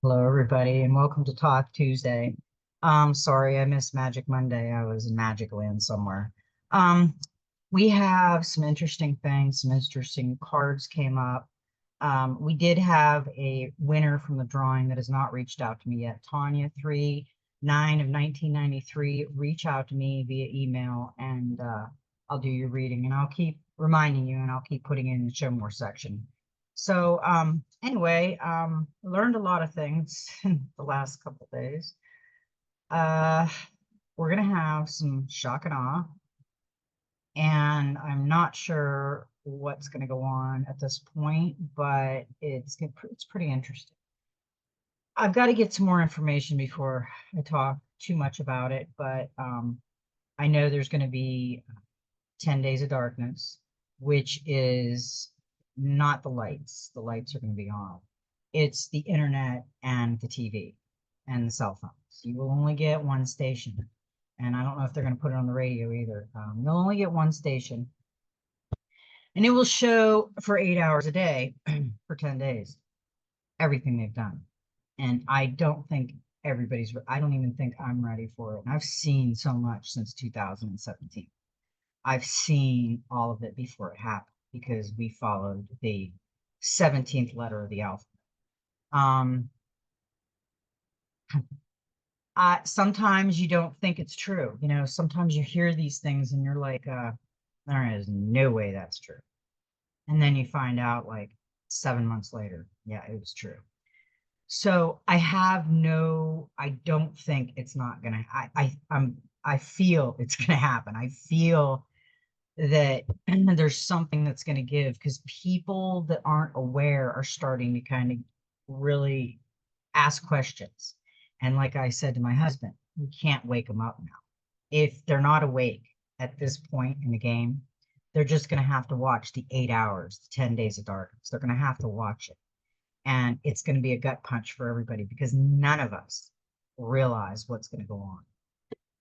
Hello, everybody, and welcome to Talk Tuesday. Sorry I missed Magic Monday. I was in Magic Land somewhere. Um, we have some interesting things, some interesting cards came up. We did have a winner from the drawing that has not reached out to me yet. Tanya 3/9 of 1993. Reach out to me via email, and I'll do your reading, and I'll keep reminding you, and I'll keep putting it in the show more section. So anyway, learned a lot of things in the last couple days. Uh, we're gonna have some shock and awe, and I'm not sure what's gonna go on at this point, but it's pretty interesting. I've got to get some more information before I talk too much about it, but I know there's going to be 10 days of darkness, which is not the lights. The lights are going to be on. It's the internet and the TV and the cell phones. You will only get one station. And I don't know if they're going to put it on the radio either. You'll only get one station. And it will show for 8 hours a day for 10 days everything they've done. And I don't think I don't even think I'm ready for it. And I've seen so much since 2017. I've seen all of it before it happened because we followed the 17th letter of the alphabet. Um, Sometimes you don't think it's true. Sometimes you hear these things and you're like, there is no way that's true. And then you find out like 7 months later, yeah, it was true. So I don't think it's not gonna, I feel it's gonna happen. I feel that there's something that's gonna give because people that aren't aware are starting to kind of really ask questions. And like I said to my husband, we can't wake them up now. If they're not awake at this point in the game, they're just gonna have to watch the 8 hours, the 10 days of darkness. They're gonna have to watch it. And it's going to be a gut punch for everybody because none of us realize what's going to go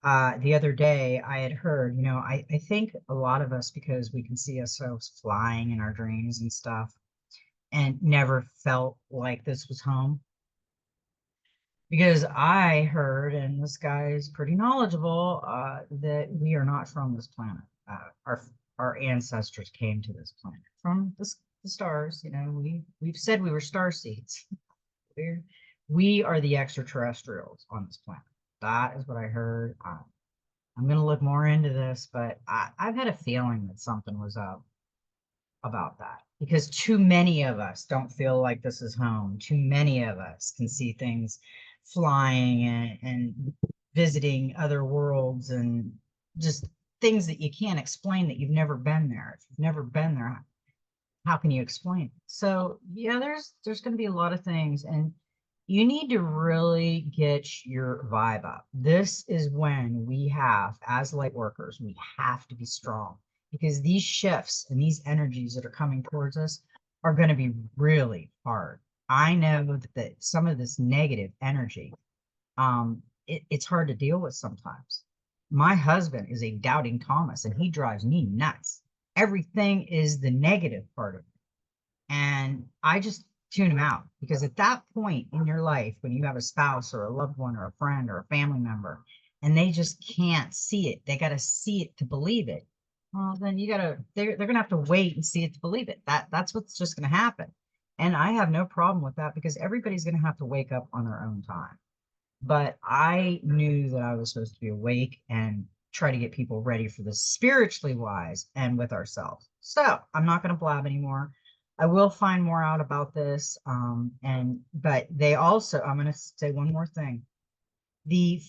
on. The other day, I had heard, I think a lot of us, because we can see ourselves flying in our dreams and stuff, and never felt like this was home. Because I heard, and this guy is pretty knowledgeable, that we are not from this planet. Our ancestors came to this planet from the stars. We've said we were star seeds. We are the extraterrestrials on this planet. That is what I heard. I'm going to look more into this, but I've had a feeling that something was up about that because too many of us don't feel like this is home. Too many of us can see things flying and visiting other worlds and just things that you can't explain that you've never been there. If you've never been there, how can you explain it? So yeah, there's going to be a lot of things, and you need to really get your vibe up. This is when we have, as light workers, we have to be strong because these shifts and these energies that are coming towards us are going to be really hard. I know that some of this negative energy, it's hard to deal with sometimes. My husband is a doubting Thomas and he drives me nuts. Everything is the negative part of it. And I just tune him out because at that point in your life, when you have a spouse or a loved one or a friend or a family member, and they just can't see it, they got to see it to believe it. Well, then they're going to have to wait and see it to believe it. That's what's just going to happen. And I have no problem with that because everybody's going to have to wake up on their own time. But I knew that I was supposed to be awake and try to get people ready for this spiritually wise and with ourselves. So I'm not going to blab anymore. I will find more out about this. But they also, I'm going to say one more thing. The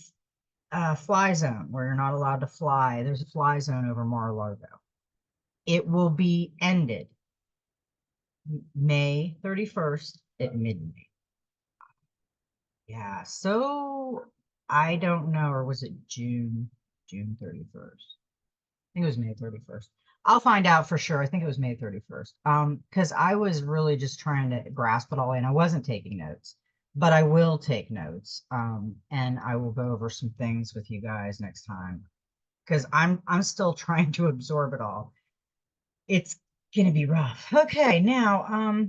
fly zone where you're not allowed to fly, there's a fly zone over Mar-a-Lago. It will be ended May 31st at midnight. Yeah, so I don't know, or was it June 31st? I think it was May 31st. I'll find out for sure. I think it was May 31st. Because I was really just trying to grasp it all and I wasn't taking notes, but I will take notes. And I will go over some things with you guys next time because I'm still trying to absorb it all. It's gonna be rough. Okay, now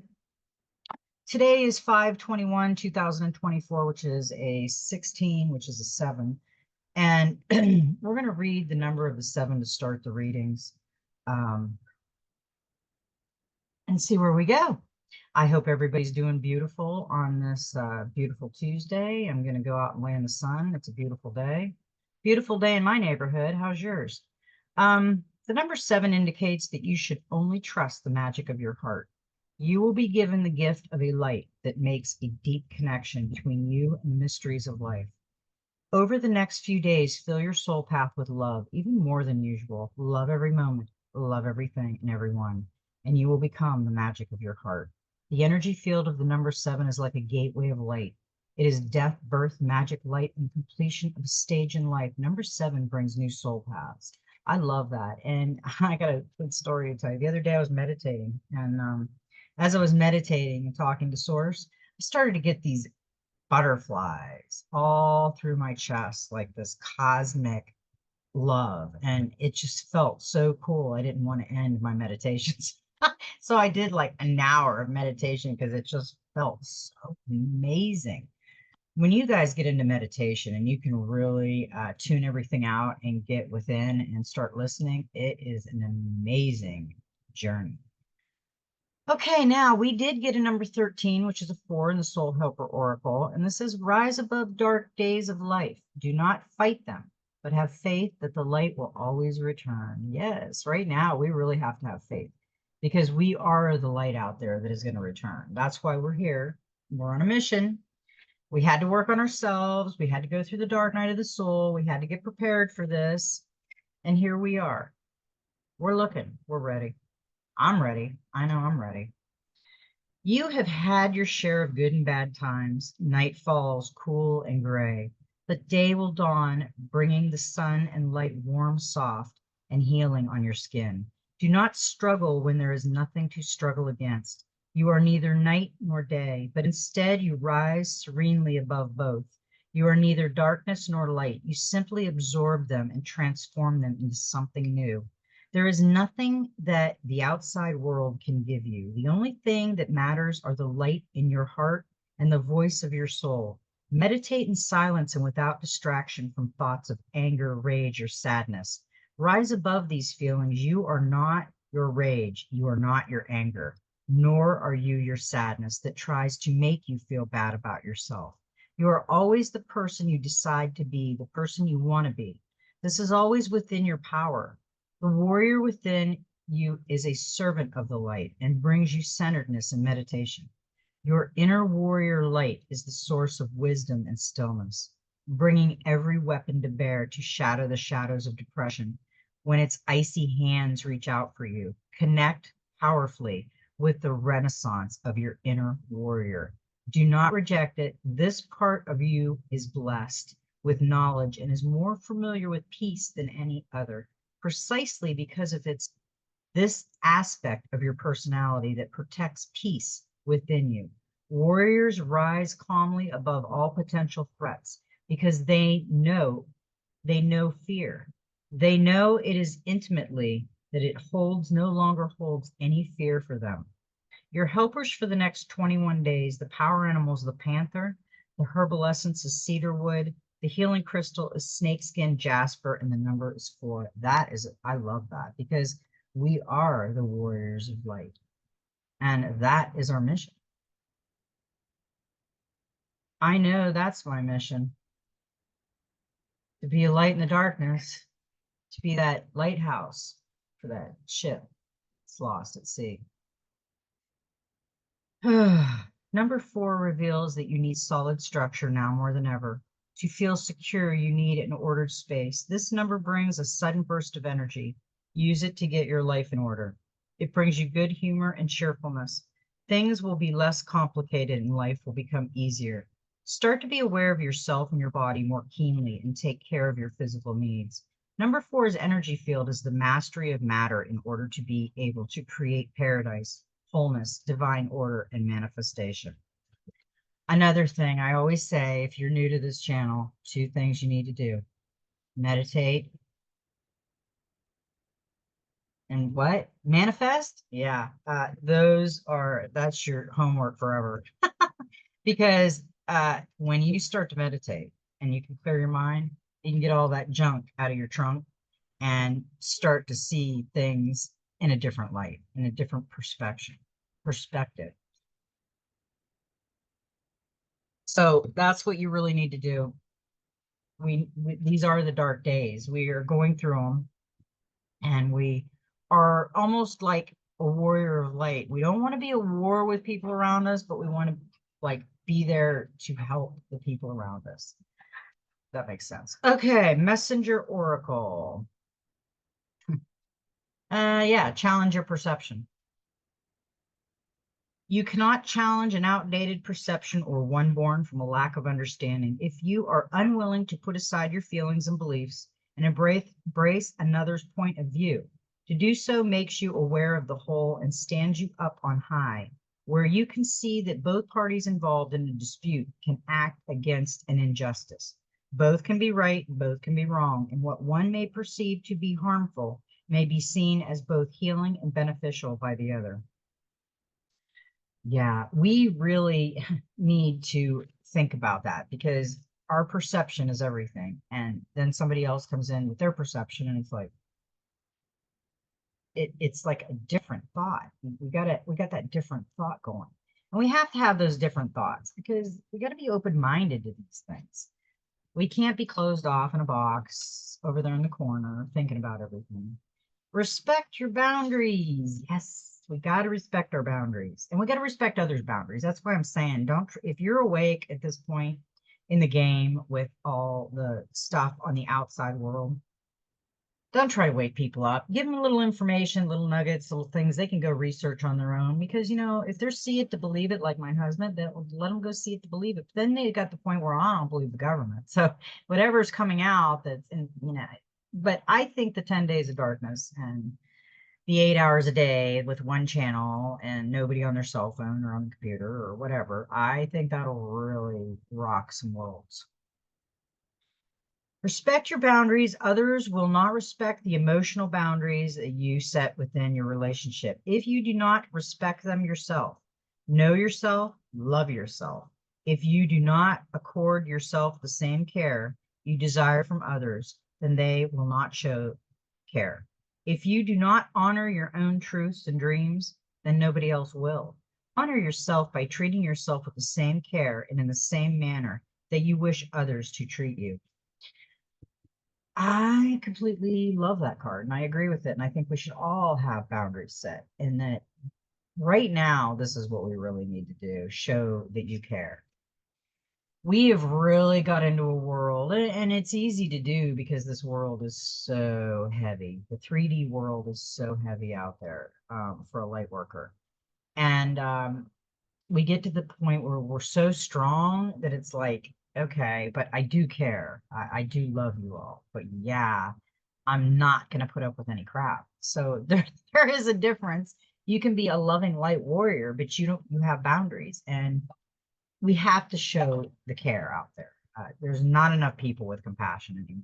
Today is 5/21/2024, which is a 16, which is a 7. And we're going to read the number of the 7 to start the readings, um, and see where we go. I hope everybody's doing beautiful on this beautiful Tuesday. I'm going to go out and lay in the sun. It's a beautiful day. Beautiful day in my neighborhood. How's yours? The number 7 indicates that you should only trust the magic of your heart. You will be given the gift of a light that makes a deep connection between you and the mysteries of life. Over the next few days, fill your soul path with love, even more than usual. Love every moment, love everything and everyone, and you will become the magic of your heart. The energy field of the number 7 is like a gateway of light. It is death, birth, magic, light, and completion of a stage in life. Number 7 brings new soul paths. I love that. And I got a good story to tell you. The other day I was meditating, and as I was meditating and talking to Source, I started to get these butterflies all through my chest, like this cosmic love. And it just felt so cool. I didn't want to end my meditations. So I did like an hour of meditation because it just felt so amazing. When you guys get into meditation and you can really tune everything out and get within and start listening, it is an amazing journey. Okay, now we did get a number 13, which is a 4 in the Soul Helper Oracle. And this says, rise above dark days of life. Do not fight them, but have faith that the light will always return. Yes, right now we really have to have faith because we are the light out there that is going to return. That's why we're here. We're on a mission. We had to work on ourselves. We had to go through the dark night of the soul. We had to get prepared for this. And here we are. We're looking. We're ready. I'm ready. I know I'm ready. You have had your share of good and bad times. Night falls cool and gray, but day will dawn, bringing the sun and light warm, soft, and healing on your skin. Do not struggle when there is nothing to struggle against. You are neither night nor day, but instead you rise serenely above both. You are neither darkness nor light. You simply absorb them and transform them into something new. There is nothing that the outside world can give you. The only thing that matters are the light in your heart and the voice of your soul. Meditate in silence and without distraction from thoughts of anger, rage, or sadness. Rise above these feelings. You are not your rage. You are not your anger, nor are you your sadness that tries to make you feel bad about yourself. You are always the person you decide to be, the person you want to be. This is always within your power. The warrior within you is a servant of the light and brings you centeredness and meditation. Your inner warrior light is the source of wisdom and stillness, bringing every weapon to bear to shatter the shadows of depression. When its icy hands reach out for you, connect powerfully with the renaissance of your inner warrior. Do not reject it. This part of you is blessed with knowledge and is more familiar with peace than any other, precisely because of this aspect of your personality that protects peace within you. Warriors rise calmly above all potential threats because they know fear. They know it is intimately that it no longer holds any fear for them. Your helpers for the next 21 days, the power animals, the panther, the herbal essence is cedarwood, the healing crystal is snakeskin jasper, and the number is 4. I love that because we are the warriors of light. And that is our mission. I know that's my mission, to be a light in the darkness, to be that lighthouse for that ship that's lost at sea. Number 4 reveals that you need solid structure now more than ever. To feel secure, you need an ordered space. This number brings a sudden burst of energy. Use it to get your life in order. It brings you good humor and cheerfulness. Things will be less complicated and life will become easier. Start to be aware of yourself and your body more keenly and take care of your physical needs. Number 4's energy field is the mastery of matter in order to be able to create paradise, wholeness, divine order, and manifestation. Another thing I always say, if you're new to this channel, 2 things you need to do: meditate And what? Manifest? Yeah. That's your homework forever. Because when you start to meditate and you can clear your mind, you can get all that junk out of your trunk and start to see things in a different light, in a different perspective. So that's what you really need to do. These are the dark days. We are going through them, and we are almost like a warrior of light. We don't want to be a war with people around us, but we want to like be there to help the people around us. That makes sense. Okay, messenger oracle. Yeah, challenge your perception. You cannot challenge an outdated perception or one born from a lack of understanding. If you are unwilling to put aside your feelings and beliefs and embrace another's point of view, to do so makes you aware of the whole and stands you up on high, where you can see that both parties involved in a dispute can act against an injustice. Both can be right, both can be wrong, and what one may perceive to be harmful may be seen as both healing and beneficial by the other. Yeah, we really need to think about that because our perception is everything. And then somebody else comes in with their perception and it's like it's like a different thought. We got that different thought going. And we have to have those different thoughts because we got to be open-minded to these things. We can't be closed off in a box over there in the corner thinking about everything. Respect your boundaries. Yes, we got to respect our boundaries and we got to respect others' boundaries. That's why I'm saying if you're awake at this point in the game with all the stuff on the outside world, don't try to wake people up. Give them a little information, little nuggets, little things they can go research on their own. Because, if they're see it to believe it, like my husband, they'll let them go see it to believe it. But then they got the point where I don't believe the government. So whatever's coming out but I think the 10 days of darkness and the 8 hours a day with one channel and nobody on their cell phone or on the computer or whatever, I think that'll really rock some worlds. Respect your boundaries. Others will not respect the emotional boundaries that you set within your relationship. If you do not respect them yourself, know yourself, love yourself. If you do not accord yourself the same care you desire from others, then they will not show care. If you do not honor your own truths and dreams, then nobody else will. Honor yourself by treating yourself with the same care and in the same manner that you wish others to treat you. I completely love that card and I agree with it. And I think we should all have boundaries set. And that right now, this is what we really need to do, show that you care. We have really got into a world, and it's easy to do because this world is so heavy. The 3D world is so heavy out there for a light worker. And we get to the point where we're so strong that it's like, okay, but I do care. I do love you all. But yeah, I'm not going to put up with any crap. So there is a difference. You can be a loving light warrior, but you have boundaries, and we have to show the care out there. There's not enough people with compassion anymore.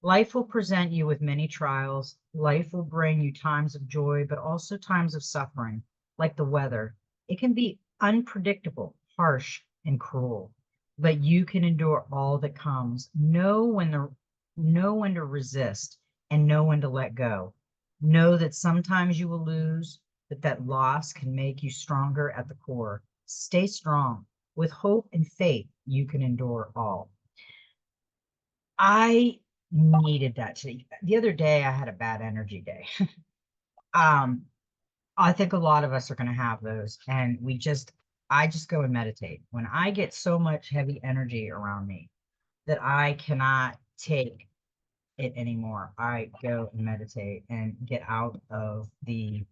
Life will present you with many trials. Life will bring you times of joy, but also times of suffering, like the weather. It can be unpredictable, harsh, and cruel, but you can endure all that comes. Know when to resist and know when to let go. Know that sometimes you will lose, but that loss can make you stronger at the core. Stay strong. With hope and faith, you can endure all. I needed that today. The other day, I had a bad energy day. um, I think a lot of us are going to have those, and I just go and meditate. When I get so much heavy energy around me that I cannot take it anymore, I go and meditate and get out of the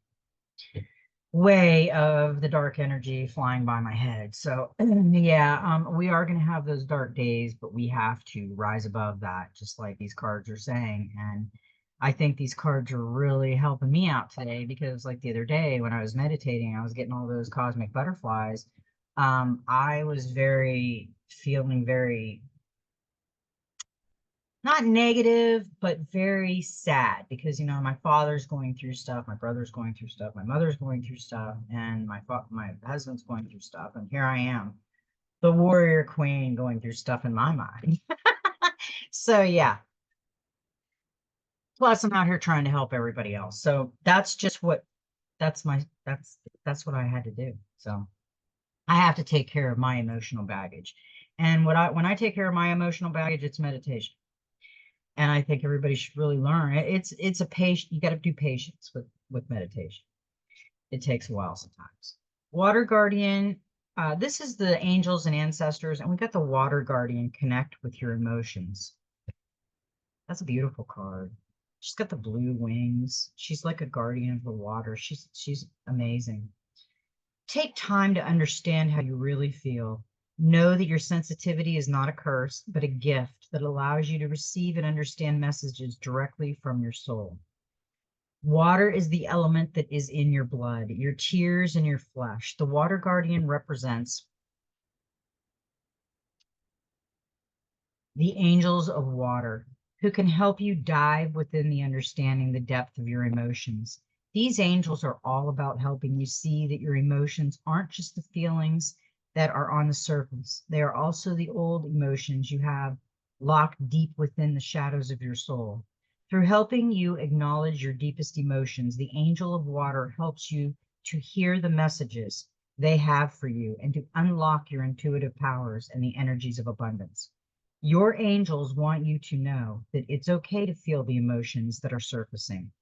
way of the dark energy flying by my head. So yeah, we are going to have those dark days, but we have to rise above that, just like these cards are saying. And I think these cards are really helping me out today because like the other day when I was meditating, I was getting all those cosmic butterflies. I was feeling very not negative, but very sad because, you know, my father's going through stuff, my brother's going through stuff, my mother's going through stuff, and my husband's going through stuff, and here I am, the warrior queen, going through stuff in my mind. So yeah. Plus, I'm out here trying to help everybody else. So that's just what that's what I had to do. So I have to take care of my emotional baggage. And when I take care of my emotional baggage, it's meditation. And I think everybody should really learn it. It's a patient, you got to do patience with meditation. It takes a while sometimes. Water guardian, this is the angels and ancestors, and we got the water guardian, connect with your emotions. That's a beautiful card. She's got the blue wings. She's like a guardian of the water. She's amazing. Take time to understand how you really feel. Know that your sensitivity is not a curse, but a gift that allows you to receive and understand messages directly from your soul. Water is the element that is in your blood, your tears, and your flesh. The water guardian represents the angels of water, who can help you dive within the understanding the depth of your emotions. These angels are all about helping you see that your emotions aren't just the feelings that are on the surface. They are also the old emotions you have locked deep within the shadows of your soul. Through helping you acknowledge your deepest emotions, the angel of water helps you to hear the messages they have for you and to unlock your intuitive powers and the energies of abundance. Your angels want you to know that it's okay to feel the emotions that are surfacing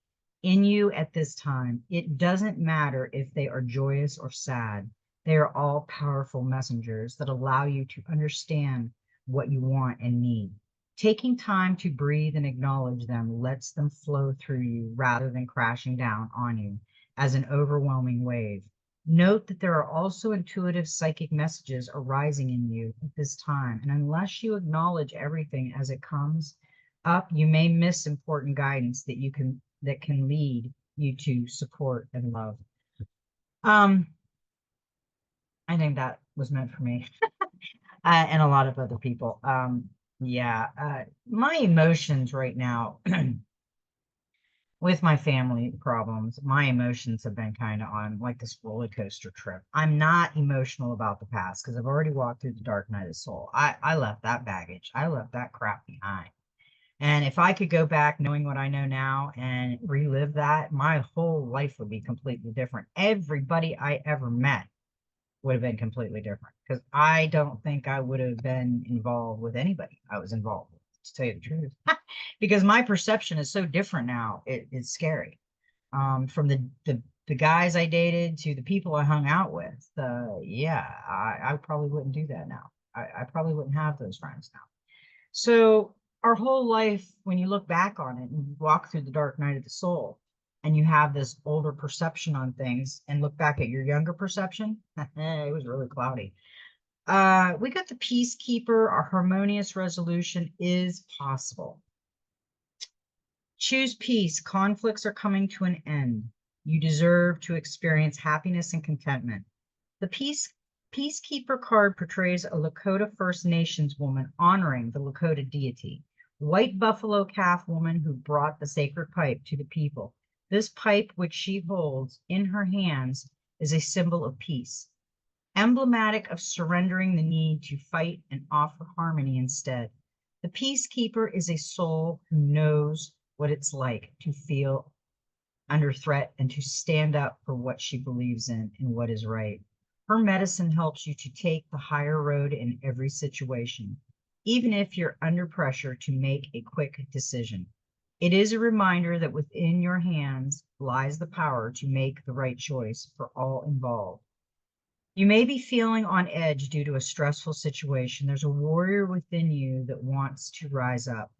in you at this time. It doesn't matter if they are joyous or sad. They are all powerful messengers that allow you to understand what you want and need. Taking time to breathe and acknowledge them lets them flow through you rather than crashing down on you as an overwhelming wave. Note that there are also intuitive psychic messages arising in you at this time, and unless you acknowledge everything as it comes up, you may miss important guidance that can lead you to support and love. I think that was meant for me and a lot of other people. Yeah, my emotions right now with my family problems, my emotions have been kind of on like this roller coaster trip. I'm not emotional about the past because I've already walked through the dark night of the soul. I left that baggage. I left that crap behind. And if I could go back knowing what I know now and relive that, my whole life would be completely different. Everybody I ever met would have been completely different because I don't think I would have been involved with anybody I was involved with, to tell you the truth. Because my perception is so different now. It's scary. From the guys I dated to the people I hung out with. Yeah, I probably wouldn't do that now. I probably wouldn't have those friends now. So our whole life, when you look back on it and walk through the dark night of the soul, and you have this older perception on things and look back at your younger perception, it was really cloudy. We got the peacekeeper. Our harmonious resolution is possible. Choose peace. Conflicts are coming to an end. You deserve to experience happiness and contentment. The Peacekeeper card portrays a Lakota First Nations woman honoring the Lakota deity, white buffalo calf woman who brought the sacred pipe to the people. This pipe, which she holds in her hands, is a symbol of peace, emblematic of surrendering the need to fight and offer harmony instead. The peacekeeper is a soul who knows what it's like to feel under threat and to stand up for what she believes in and what is right. Her medicine helps you to take the higher road in every situation, even if you're under pressure to make a quick decision. It is a reminder that within your hands lies the power to make the right choice for all involved. You may be feeling on edge due to a stressful situation. There's a warrior within you that wants to rise up,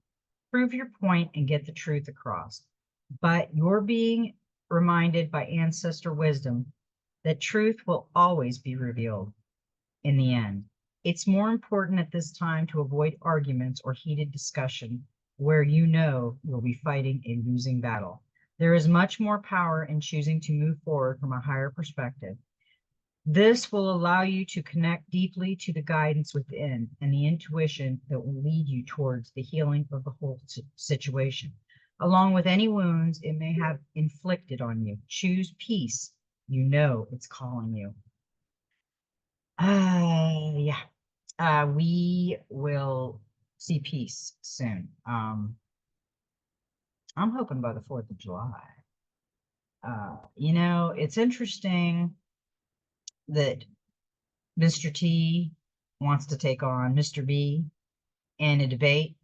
prove your point, and get the truth across. But you're being reminded by ancestor wisdom that truth will always be revealed in the end. It's more important at this time to avoid arguments or heated discussion where you know you'll be fighting a losing battle. There is much more power in choosing to move forward from a higher perspective. This will allow you to connect deeply to the guidance within and the intuition that will lead you towards the healing of the whole situation, along with any wounds it may have inflicted on you. Choose peace. You know it's calling you. Yeah. We will see peace soon. I'm hoping by the 4th of July. It's interesting that Mr. T wants to take on Mr. B in a debate,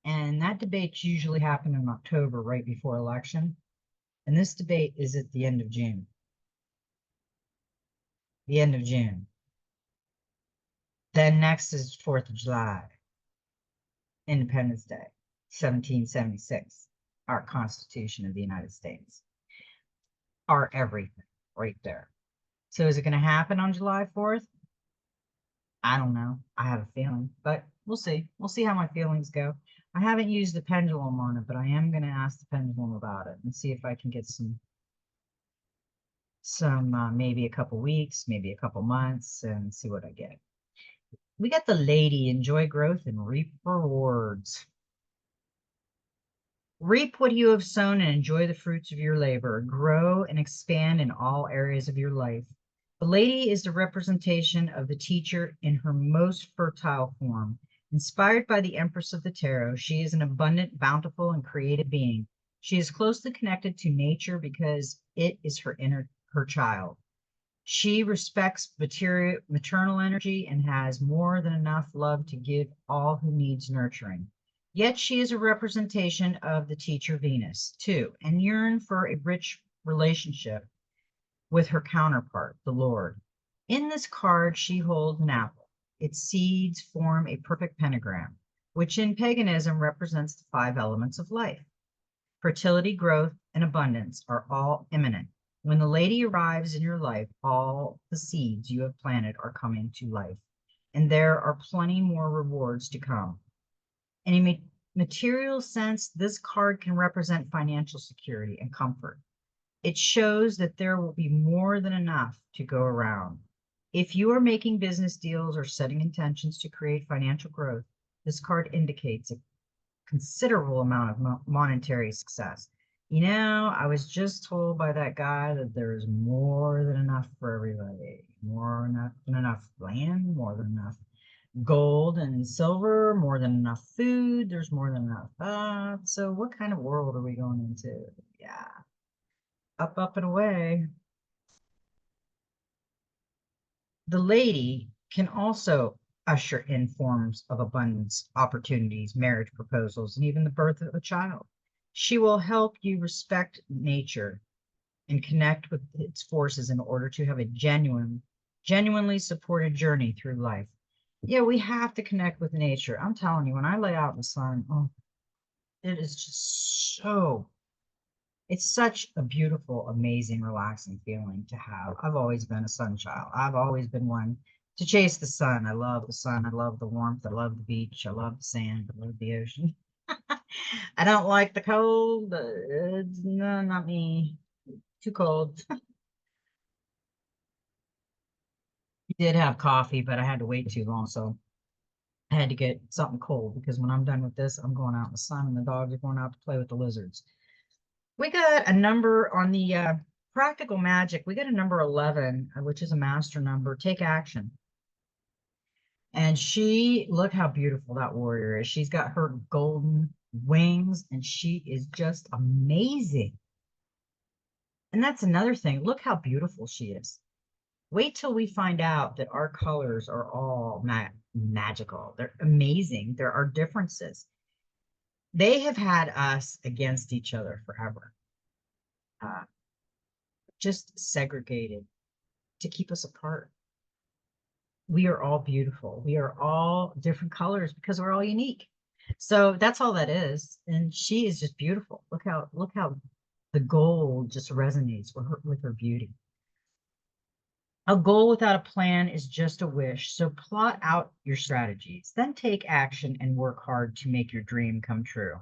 and that debates usually happen in October, right before election. And this debate is at the end of June. The end of June. Then next is 4th of July, Independence Day, 1776, our Constitution of the United States, our everything right there. So is it going to happen on July 4th? I don't know. I have a feeling, but we'll see. We'll see how my feelings go. I haven't used the pendulum on it, but I am going to ask the pendulum about it and see if I can get some maybe a couple weeks, maybe a couple months, and see what I get. We got the lady, enjoy growth and reap rewards. Reap what you have sown and enjoy the fruits of your labor. Grow and expand in all areas of your life. The lady is the representation of the teacher in her most fertile form. Inspired by the Empress of the Tarot, she is an abundant, bountiful, and creative being. She is closely connected to nature because it is her child. She respects maternal energy and has more than enough love to give all who needs nurturing. Yet she is a representation of the teacher Venus, too, and yearn for a rich relationship with her counterpart, the Lord. In this card, she holds an apple. Its seeds form a perfect pentagram, which in paganism represents the 5 elements of life. Fertility, growth, and abundance are all imminent. When the lady arrives in your life, all the seeds you have planted are coming to life, and there are plenty more rewards to come. In a material sense, this card can represent financial security and comfort. It shows that there will be more than enough to go around. If you are making business deals or setting intentions to create financial growth, this card indicates a considerable amount of monetary success. I was just told by that guy that there's more than enough for everybody. More than enough land, more than enough gold and silver, more than enough food. There's more than enough. So what kind of world are we going into? Yeah. Up and away. The lady can also usher in forms of abundance, opportunities, marriage proposals, and even the birth of a child. She will help you respect nature and connect with its forces in order to have a genuinely supported journey through life. Yeah, we have to connect with nature. I'm telling you, when I lay out in the sun, it is just so, it's such a beautiful, amazing, relaxing feeling to have. I've always been a sun child. I've always been one to chase the sun. I love the sun. I love the warmth. I love the beach. I love the sand. I love the ocean. I don't like the cold. No, not me. Too cold. I did have coffee, but I had to wait too long, so I had to get something cold because when I'm done with this, I'm going out in the sun and the dogs are going out to play with the lizards. We got a number on the practical magic. We got a number 11, which is a master number. Take action. And look how beautiful that warrior is. She's got her golden wings and she is just amazing. And that's another thing. Look how beautiful she is. Wait till we find out that our colors are all magical. They're amazing. There are differences. They have had us against each other forever. Just segregated to keep us apart. We are all beautiful. We are all different colors because we're all unique. So that's all that is. And she is just beautiful. Look how the gold just resonates with her beauty. A goal without a plan is just a wish. So plot out your strategies, then take action and work hard to make your dream come true.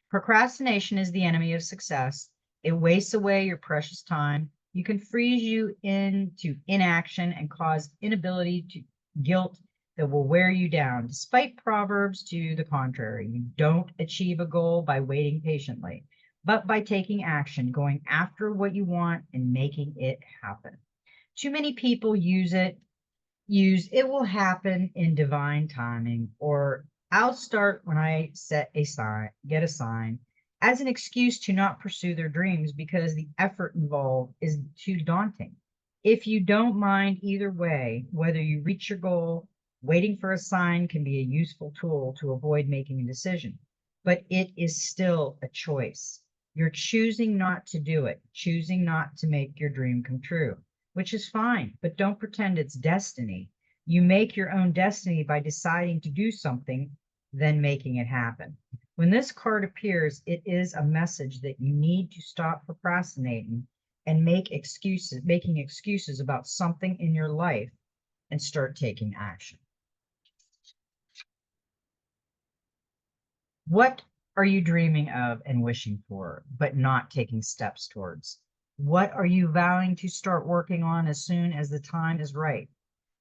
Procrastination is the enemy of success. It wastes away your precious time. You can freeze you into inaction and cause inability to guilt that will wear you down. Despite proverbs to the contrary, you don't achieve a goal by waiting patiently, but by taking action, going after what you want and making it happen. Too many people use it will happen in divine timing, or I'll start when I get a sign, as an excuse to not pursue their dreams because the effort involved is too daunting. If you don't mind either way, whether you reach your goal, waiting for a sign can be a useful tool to avoid making a decision, but it is still a choice. You're choosing not to do it, choosing not to make your dream come true, which is fine, but don't pretend it's destiny. You make your own destiny by deciding to do something, then making it happen. When this card appears, it is a message that you need to stop procrastinating and making excuses about something in your life and start taking action. What are you dreaming of and wishing for, but not taking steps towards? What are you vowing to start working on as soon as the time is right?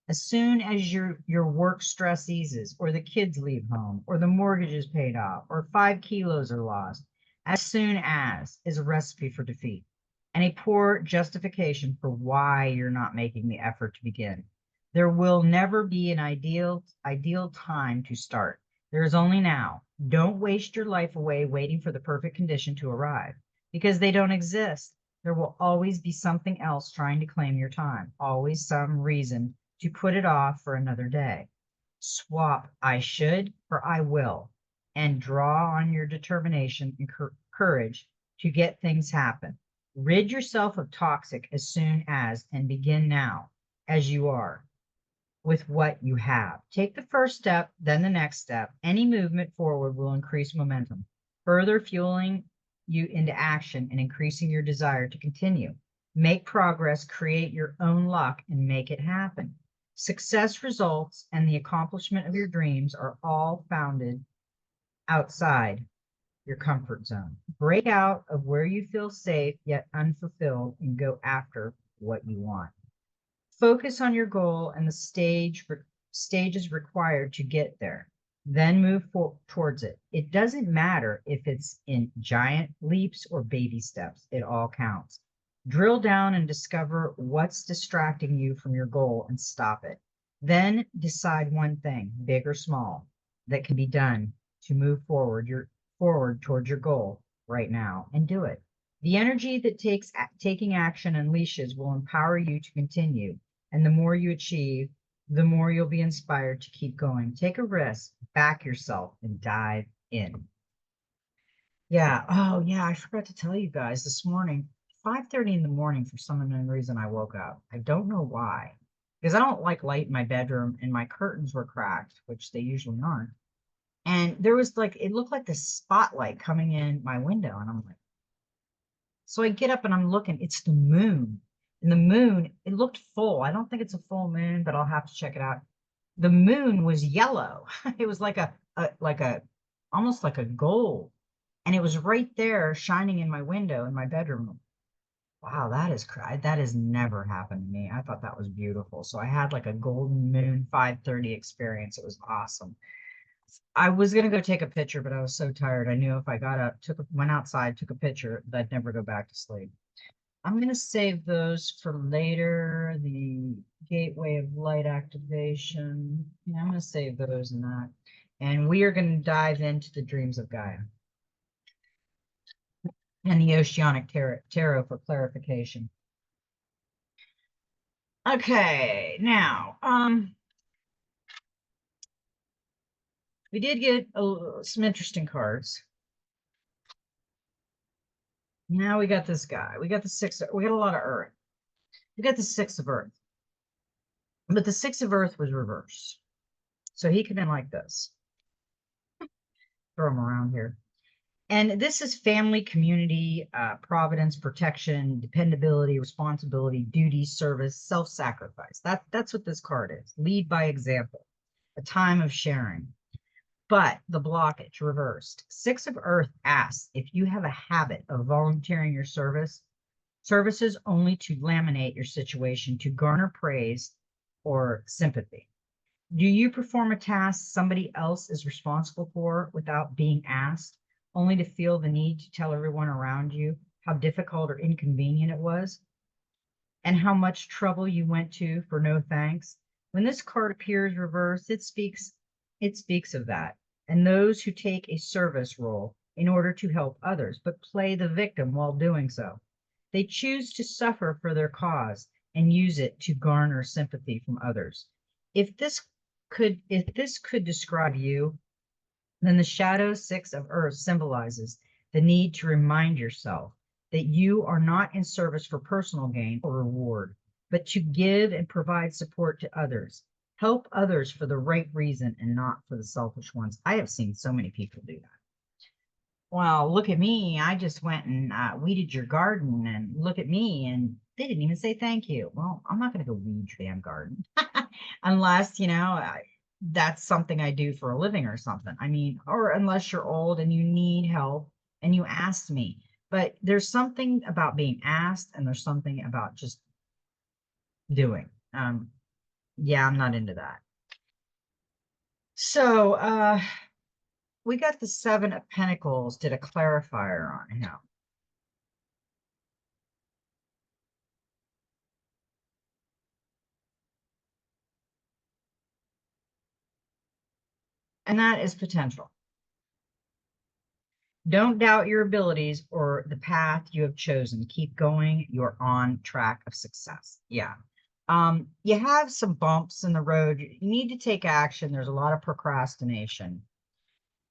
As soon as your work stress eases, or the kids leave home, or the mortgage is paid off, or 5 kilos are lost, as soon as is a recipe for defeat and a poor justification for why you're not making the effort to begin. There will never be an ideal time to start. There is only now. Don't waste your life away waiting for the perfect condition to arrive, because they don't exist. There will always be something else trying to claim your time, always some reason to put it off for another day. Swap I should for I will, and draw on your determination and courage to get things happen. Rid yourself of toxic as soon as, and begin now, as you are, with what you have. Take the first step, then the next step. Any movement forward will increase momentum, further fueling you into action and increasing your desire to continue. Make progress, create your own luck, and make it happen. Success, results, and the accomplishment of your dreams are all founded outside your comfort zone. Break out of where you feel safe yet unfulfilled and go after what you want. Focus on your goal and the stages required to get there. Then move towards it. It doesn't matter if it's in giant leaps or baby steps, it all counts. Drill down and discover what's distracting you from your goal and stop it. Then decide one thing, big or small, that can be done to move forward towards your goal right now, and do it. The energy that taking action unleashes will empower you to continue, and the more you achieve, the more you'll be inspired to keep going. Take a risk, back yourself, and dive in. Yeah. Oh, yeah. I forgot to tell you guys this morning, 5:30 in the morning, for some unknown reason, I woke up. I don't know why, because I don't like light in my bedroom, and my curtains were cracked, which they usually aren't. And there was like, it looked like the spotlight coming in my window. And I'm like, so I get up and I'm looking, it's the moon. And the moon, it looked full. I don't think it's a full moon, but I'll have to check it out. The moon was yellow. It was like a almost like a gold. And it was right there shining in my window in my bedroom. Wow, that has never happened to me. I thought that was beautiful. So I had like a golden moon 5:30 experience. It was awesome. I was gonna go take a picture, but I was so tired. I knew if I got up, went outside, took a picture, that I'd never go back to sleep. I'm gonna save those for later. The gateway of light activation. Yeah, I'm gonna save those and that. And we are gonna dive into the dreams of Gaia and the Oceanic Tarot for clarification. Okay, now, we did get some interesting cards. Now we got this guy. We got the six. We got a lot of Earth. We got the Six of Earth. But the Six of Earth was reversed. So he came in like this. Throw him around here. And this is family, community, providence, protection, dependability, responsibility, duty, service, self-sacrifice. That's what this card is. Lead by example. A time of sharing. But the blockage reversed. Six of Earth asks if you have a habit of volunteering your service, Services only to laminate your situation to garner praise or sympathy. Do you perform a task somebody else is responsible for without being asked, only to feel the need to tell everyone around you how difficult or inconvenient it was, and how much trouble you went to for no thanks? When this card appears reversed, it speaks of that, and those who take a service role in order to help others, but play the victim while doing so. They choose to suffer for their cause and use it to garner sympathy from others. If this could describe you, then the shadow six of earth symbolizes the need to remind yourself that you are not in service for personal gain or reward, but to give and provide support to others. Help others for the right reason and not for the selfish ones. I have seen so many people do that. Well, look at me. I just went and weeded your garden, and look at me. And they didn't even say thank you. Well, I'm not going to go weed your damn garden unless, that's something I do for a living or something. I mean, or unless you're old and you need help and you asked me. But there's something about being asked, and there's something about just doing. Yeah, I'm not into that. So, we got the Seven of Pentacles, did a clarifier on him. And that is potential. Don't doubt your abilities or the path you have chosen. Keep going. You're on track of success. Yeah. You have some bumps in the road. You need to take action. There's a lot of procrastination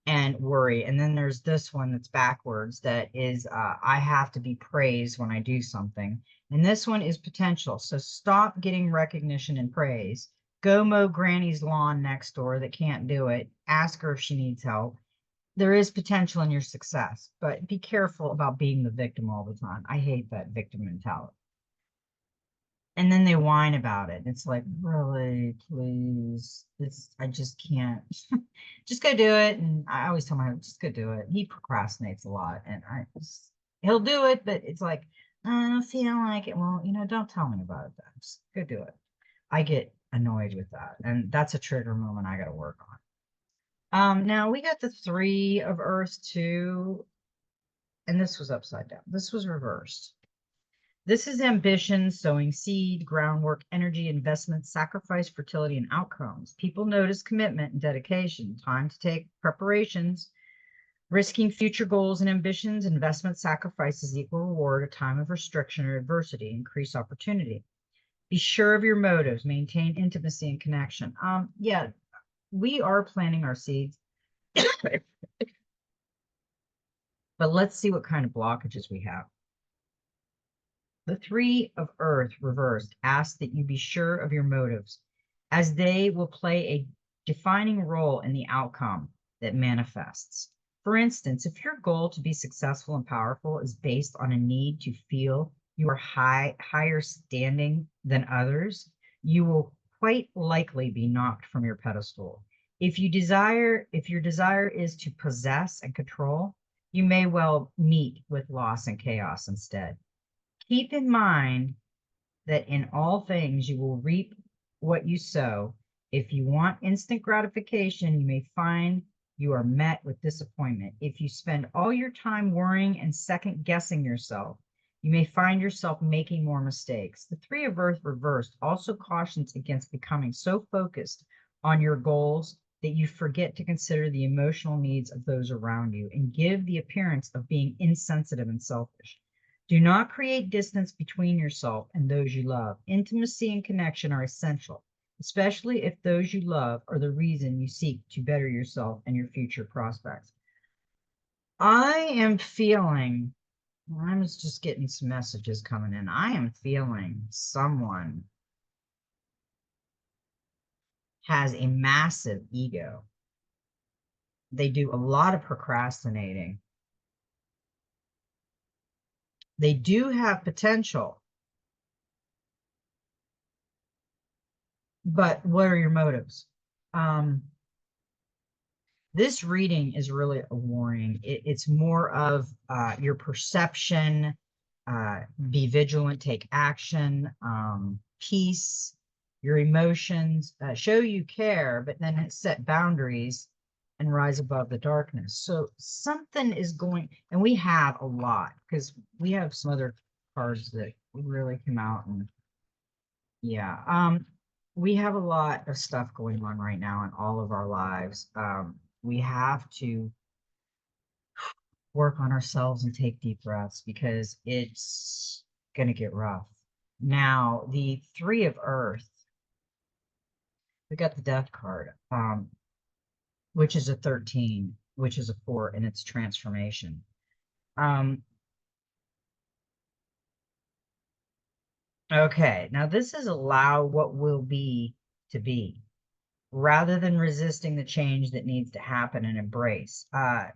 and worry. And then there's this one that's backwards that is, I have to be praised when I do something. And this one is potential. So stop getting recognition and praise. Go mow Granny's lawn next door that can't do it. Ask her if she needs help. There is potential in your success, but be careful about being the victim all the time. I hate that victim mentality. And then they whine about it. It's like, really, please, I just can't. Just go do it. And I always tell my husband, just go do it. He procrastinates a lot, and he'll do it, but it's like, I don't feel like it. Well, don't tell me about it then. Just go do it. I get annoyed with that, and that's a trigger moment I got to work on. Now we got the Three of Earth too, and this was upside down. This was reversed. This is ambition, sowing seed, groundwork, energy, investment, sacrifice, fertility, and outcomes. People notice commitment and dedication, time to take preparations, risking future goals and ambitions, investment, sacrifices, equal reward, a time of restriction or adversity, increase opportunity. Be sure of your motives, maintain intimacy and connection. Yeah, we are planting our seeds, but let's see what kind of blockages we have. The Three of Earth reversed asks that you be sure of your motives, as they will play a defining role in the outcome that manifests. For instance, if your goal to be successful and powerful is based on a need to feel you are higher standing than others, you will quite likely be knocked from your pedestal. If your desire is to possess and control, you may well meet with loss and chaos instead. Keep in mind that in all things you will reap what you sow. If you want instant gratification, you may find you are met with disappointment. If you spend all your time worrying and second guessing yourself, you may find yourself making more mistakes. The Three of Earth reversed also cautions against becoming so focused on your goals that you forget to consider the emotional needs of those around you and give the appearance of being insensitive and selfish. Do not create distance between yourself and those you love. Intimacy and connection are essential, especially if those you love are the reason you seek to better yourself and your future prospects. I am feeling, I'm just getting some messages coming in. I am feeling someone has a massive ego. They do a lot of procrastinating. They do have potential. But what are your motives? This reading is really a warning. It's more of your perception be vigilant, take action, peace, your emotions, show you care, but then set boundaries and rise above the darkness. So something is going, and we have a lot because we have some other cards that really come out, and yeah, we have a lot of stuff going on right now in all of our lives. We have to work on ourselves and take deep breaths because it's going to get rough. Now, the Three of Earth, we got the Death card, which is a 13, which is a 4 in its transformation. Okay, now this is allow what will be to be, rather than resisting the change that needs to happen and embrace.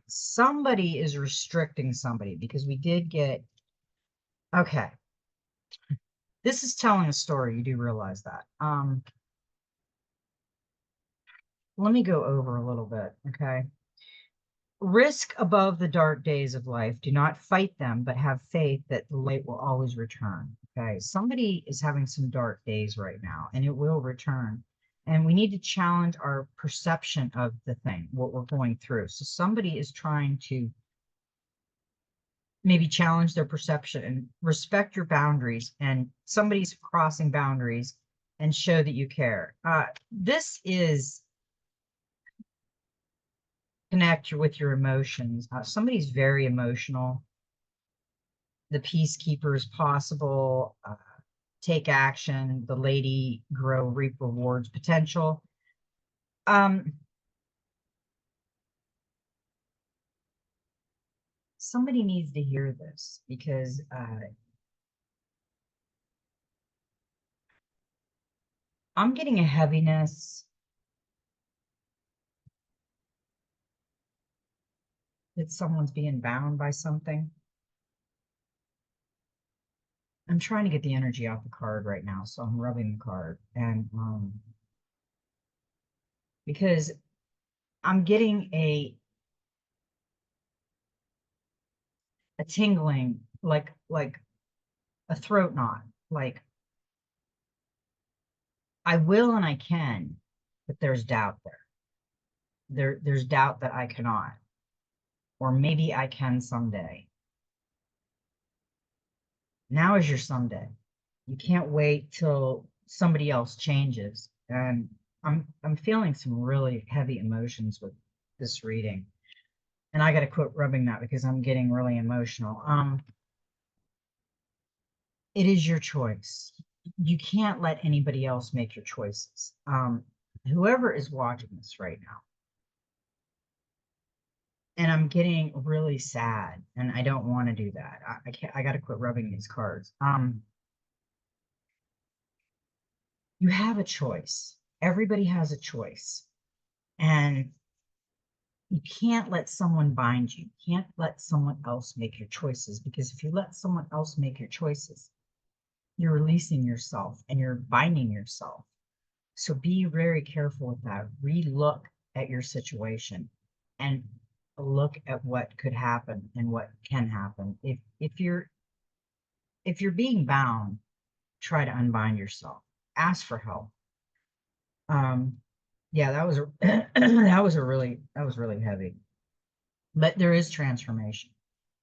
Somebody is restricting somebody because we did get, okay, this is telling a story. You do realize that. Let me go over a little bit, okay? Risk above the dark days of life. Do not fight them, but have faith that the light will always return, okay? Somebody is having some dark days right now, and it will return. And we need to challenge our perception of the thing, what we're going through. So somebody is trying to maybe challenge their perception and respect your boundaries, and somebody's crossing boundaries and show that you care. This is connect with your emotions. Somebody's very emotional. The peacekeeper is possible. Take action. The lady grow, reap rewards, potential. Somebody needs to hear this because I'm getting a heaviness that someone's being bound by something. I'm trying to get the energy off the card right now, so I'm rubbing the card, and because I'm getting a tingling, like a throat knot, like I will and I can, but there's doubt there. There's doubt that I cannot, or maybe I can someday. Now is your someday. You can't wait till somebody else changes. And I'm feeling some really heavy emotions with this reading. And I got to quit rubbing that because I'm getting really emotional. It is your choice. You can't let anybody else make your choices. Whoever is watching this right now, and I'm getting really sad, and I don't want to do that. I can't. I got to quit rubbing these cards. You have a choice. Everybody has a choice, and you can't let someone bind you. You can't let someone else make your choices, because if you let someone else make your choices, you're releasing yourself and you're binding yourself. So be very careful with that. Re-look at your situation and look at what could happen and what can happen. If you're being bound, try to unbind yourself. Ask for help. Yeah, that was that was really heavy. But there is transformation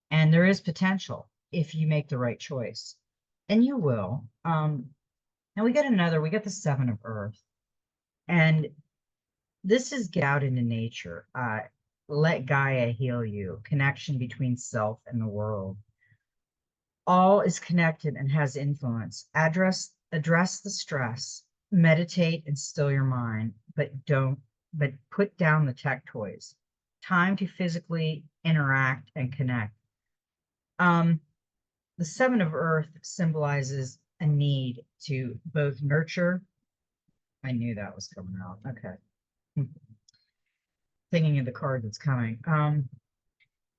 and there is potential if you make the right choice. And you will. Now we got the Seven of Earth. And this is get out into nature. Let Gaia heal you. Connection between self and the world. All is connected and has influence. Address the stress. Meditate and still your mind, but put down the tech toys. Time to physically interact and connect. The Seven of Earth symbolizes a need to both nurture. I knew that was coming out. Okay. Thinking of the card that's coming.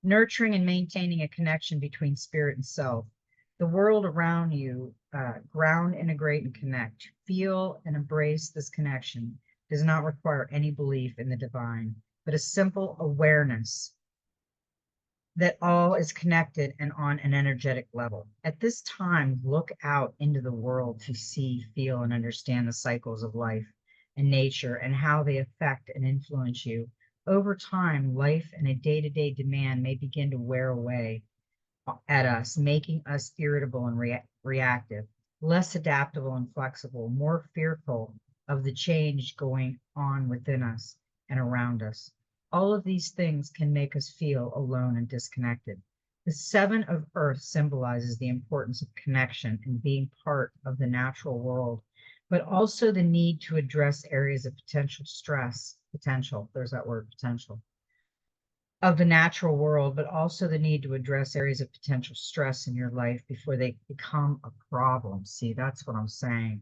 Nurturing and maintaining a connection between spirit and self. The world around you, ground, integrate, and connect. Feel and embrace this connection. Does not require any belief in the divine, but a simple awareness that all is connected and on an energetic level. At this time, look out into the world to see, feel, and understand the cycles of life and nature and how they affect and influence you. Over time, life and a day-to-day demand may begin to wear away at us, making us irritable and reactive, less adaptable and flexible, more fearful of the change going on within us and around us. All of these things can make us feel alone and disconnected. The seven of earth symbolizes the importance of connection and being part of the natural world, but also the need to address areas of potential stress, potential, there's that word, potential, of the natural world, but also the need to address areas of potential stress in your life before they become a problem. See, that's what I'm saying.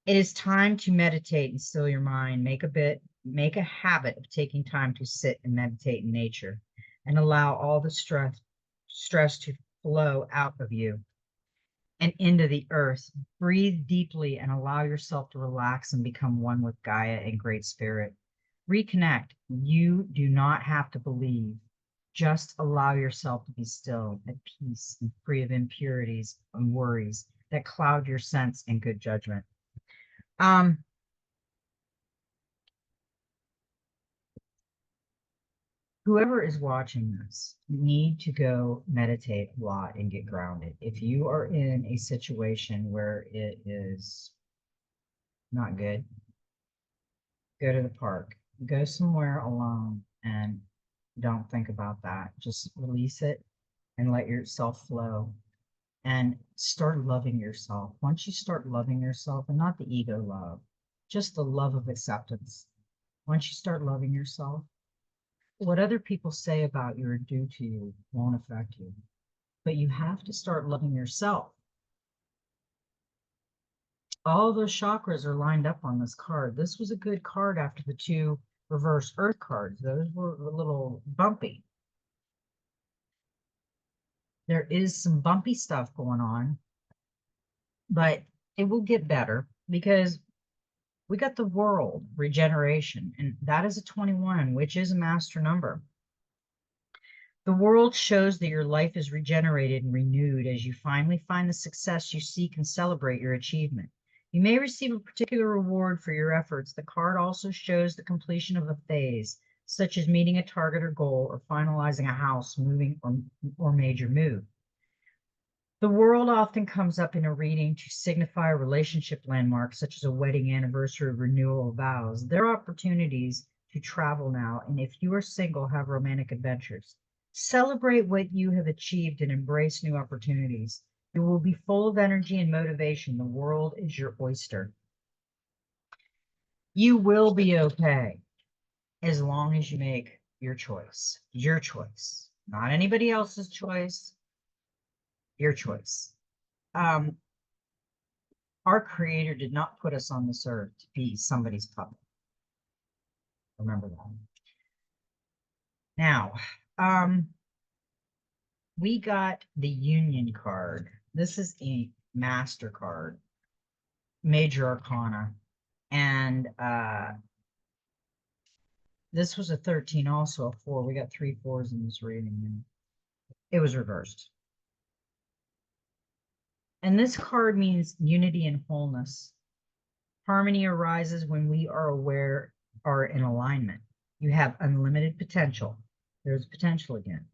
It is time to meditate and still your mind. Make a habit of taking time to sit and meditate in nature and allow all the stress to flow out of you and into the earth. Breathe deeply and allow yourself to relax and become one with Gaia and Great Spirit. Reconnect. You do not have to believe. Just allow yourself to be still, at peace, and free of impurities and worries that cloud your sense and good judgment. Whoever is watching this, you need to go meditate a lot and get grounded. If you are in a situation where it is not good, go to the park, go somewhere alone and don't think about that. Just release it and let yourself flow and start loving yourself. Once you start loving yourself, and not the ego love, just the love of acceptance. Once you start loving yourself, what other people say about you or do to you won't affect you. But you have to start loving yourself. All those chakras are lined up on this card. This was a good card after the two reverse earth cards. Those were a little bumpy. There is some bumpy stuff going on, but it will get better because we got the world regeneration, and that is a 21, which is a master number. The world shows that your life is regenerated and renewed as you finally find the success you seek and celebrate your achievement. You may receive a particular reward for your efforts. The card also shows the completion of a phase, such as meeting a target or goal or finalizing a house, moving, or major move. The world often comes up in a reading to signify a relationship landmark, such as a wedding anniversary, renewal of vows. There are opportunities to travel now, and if you are single, have romantic adventures. Celebrate what you have achieved and embrace new opportunities. You will be full of energy and motivation. The world is your oyster. You will be okay as long as you make your choice, not anybody else's choice, your choice. Our creator did not put us on this earth to be somebody's puppet. Remember that. Now, we got the Union card. This is a master card, major arcana. And this was a 13, also a 4. We got 3 4s in this reading. And it was reversed. And this card means unity and wholeness. Harmony arises when we are aware, are in alignment. You have unlimited potential. There's potential again.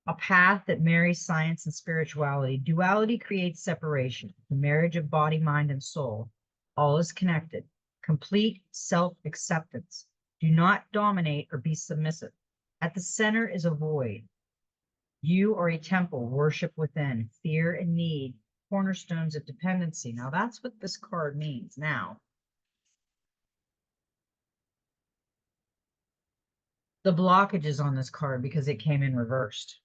A path that marries science and spirituality. Duality creates separation. The marriage of body, mind, and soul. All is connected. Complete self-acceptance. Do not dominate or be submissive. At the center is a void. You are a temple, worship within. Fear and need, cornerstones of dependency. Now that's what this card means. Now, the blockages on this card because it came in reversed.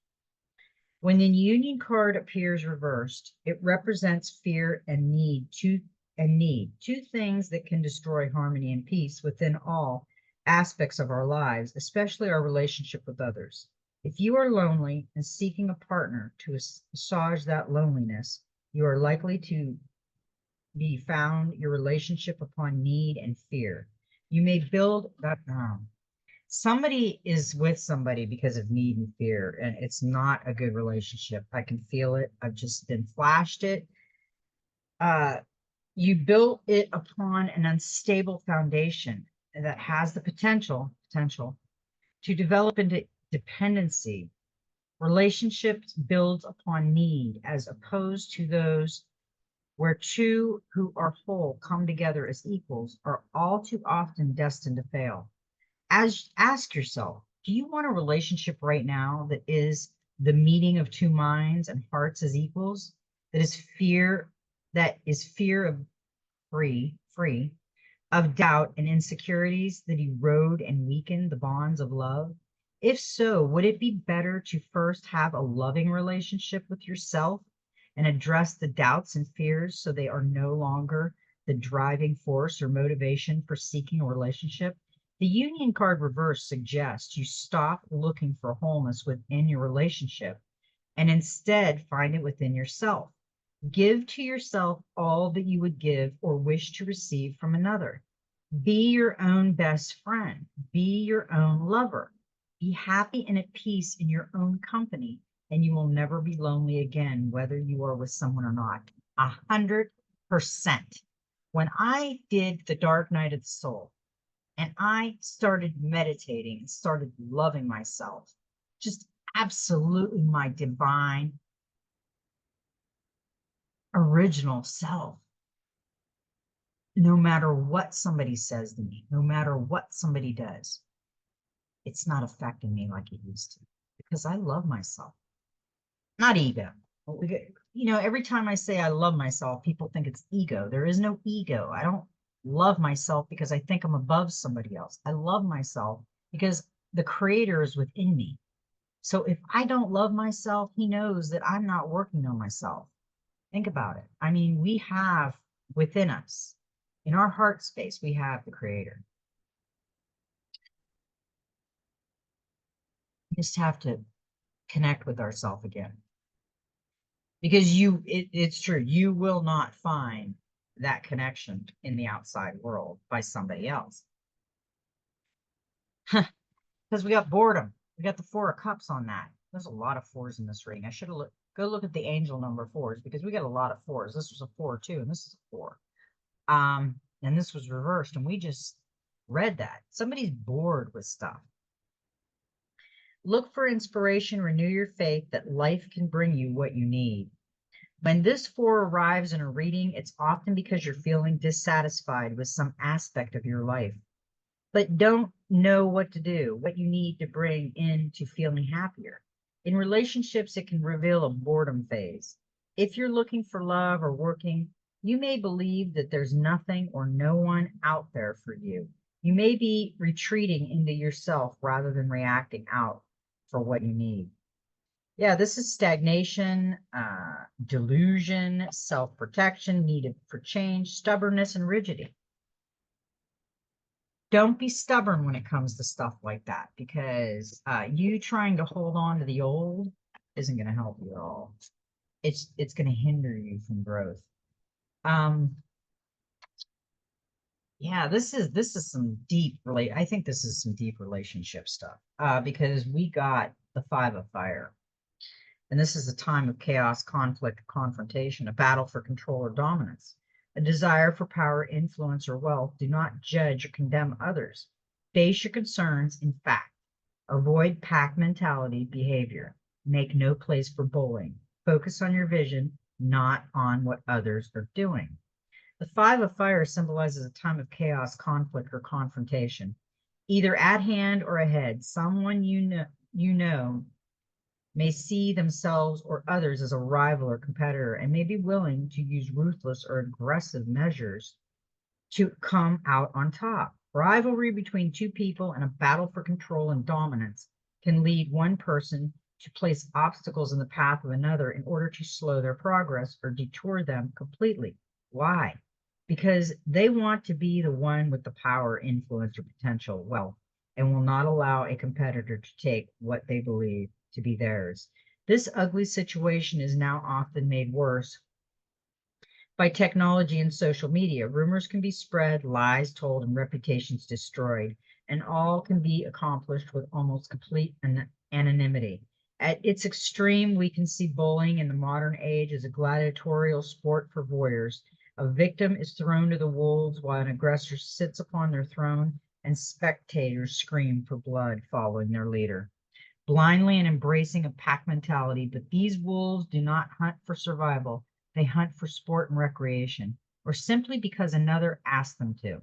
When the Union card appears reversed, it represents fear and need, two things that can destroy harmony and peace within all aspects of our lives, especially our relationship with others. If you are lonely and seeking a partner to assuage that loneliness, you are likely to be found your relationship upon need and fear. You may build that. Somebody is with somebody because of need and fear, and it's not a good relationship. I can feel it. I've just been flashed it. Uh, you built it upon an unstable foundation that has the potential to develop into dependency. Relationships build upon need as opposed to those where two who are whole come together as equals are all too often destined to fail. Ask yourself, do you want a relationship right now that is the meeting of two minds and hearts as equals? That is fear of free of doubt and insecurities that erode and weaken the bonds of love? If so, would it be better to first have a loving relationship with yourself and address the doubts and fears so they are no longer the driving force or motivation for seeking a relationship? The Union card reverse suggests you stop looking for wholeness within your relationship and instead find it within yourself. Give to yourself all that you would give or wish to receive from another. Be your own best friend. Be your own lover. Be happy and at peace in your own company, and you will never be lonely again, whether you are with someone or not. 100%. When I did the dark night of the soul and I started meditating and started loving myself, just absolutely my divine original self, no matter what somebody says to me, no matter what somebody does, it's not affecting me like it used to because I love myself, not ego. Every time I say I love myself, people think it's ego. There is no ego. I don't love myself because I think I'm above somebody else. I love myself because the creator is within me. So if I don't love myself, he knows that I'm not working on myself. Think about it. I mean, we have within us, in our heart space, we have the creator. We just have to connect with ourselves again. Because it's true, you will not find that connection in the outside world by somebody else. Because we got boredom. We got the 4 of Cups on that. There's a lot of 4s in this reading. I should have go look at the angel number 4s because we got a lot of 4s. This was a 4 too, and this is a 4. And this was reversed, and we just read that. Somebody's bored with stuff. Look for inspiration, renew your faith that life can bring you what you need. When this 4 arrives in a reading, it's often because you're feeling dissatisfied with some aspect of your life, but don't know what to do, what you need to bring into feeling happier. In relationships, it can reveal a boredom phase. If you're looking for love or working, you may believe that there's nothing or no one out there for you. You may be retreating into yourself rather than reacting out for what you need. Yeah, this is stagnation, delusion, self-protection, need for change, stubbornness, and rigidity. Don't be stubborn when it comes to stuff like that, because you trying to hold on to the old isn't going to help you at all. It's going to hinder you from growth. Yeah, this is some deep I think this is some deep relationship stuff, because we got the 5 of fire. And this is a time of chaos, conflict, confrontation, a battle for control or dominance, a desire for power, influence, or wealth. Do not judge or condemn others. Base your concerns in fact. Avoid pack mentality behavior. Make no place for bullying. Focus on your vision, not on what others are doing. The 5 of fire symbolizes a time of chaos, conflict, or confrontation, either at hand or ahead. Someone you know may see themselves or others as a rival or competitor and may be willing to use ruthless or aggressive measures to come out on top. Rivalry between 2 people and a battle for control and dominance can lead one person to place obstacles in the path of another in order to slow their progress or detour them completely. Why? Because they want to be the one with the power, influence, or potential wealth, and will not allow a competitor to take what they believe to be theirs. This ugly situation is now often made worse by technology and social media. Rumors can be spread, lies told, and reputations destroyed. and all can be accomplished with almost complete anonymity. At its extreme, we can see bullying in the modern age as a gladiatorial sport for voyeurs. A victim is thrown to the wolves while an aggressor sits upon their throne, and spectators scream for blood following their leader, blindly and embracing a pack mentality. But these wolves do not hunt for survival, they hunt for sport and recreation, or simply because another asked them to.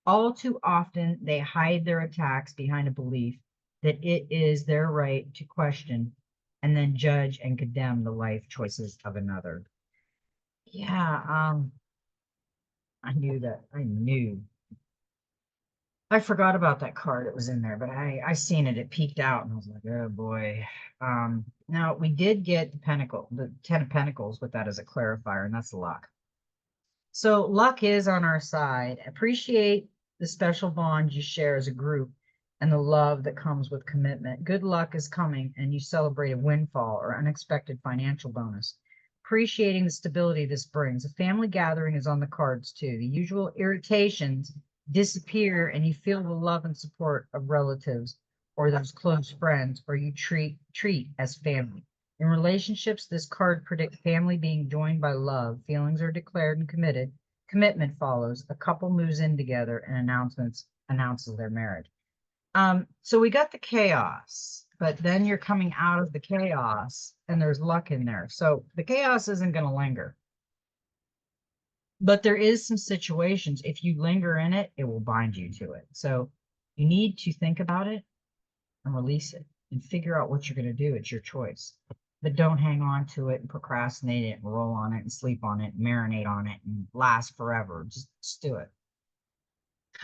All too often, they hide their attacks behind a belief that it is their right to question and then judge and condemn the life choices of another. Yeah, I knew that. I forgot about that card. It was in there, but I seen it. It peeked out, and I was like, oh boy. Now we did get the 10 of Pentacles with that as a clarifier, and that's luck. So luck is on our side. Appreciate the special bond you share as a group and the love that comes with commitment. Good luck is coming, and you celebrate a windfall or unexpected financial bonus. Appreciating the stability this brings. A family gathering is on the cards too. The usual irritations disappear, and you feel the love and support of relatives or those close friends, or you treat as family. In relationships, this card predicts family being joined by love. Feelings are declared and committed. Commitment follows. A couple moves in together and announces their marriage. So we got the chaos, but then you're coming out of the chaos and there's luck in there. So the chaos isn't going to linger. But there is some situations, if you linger in it, it will bind you to it. So you need to think about it and release it and figure out what you're going to do. It's your choice. But don't hang on to it and procrastinate it and roll on it and sleep on it and marinate on it and last forever. Just do it.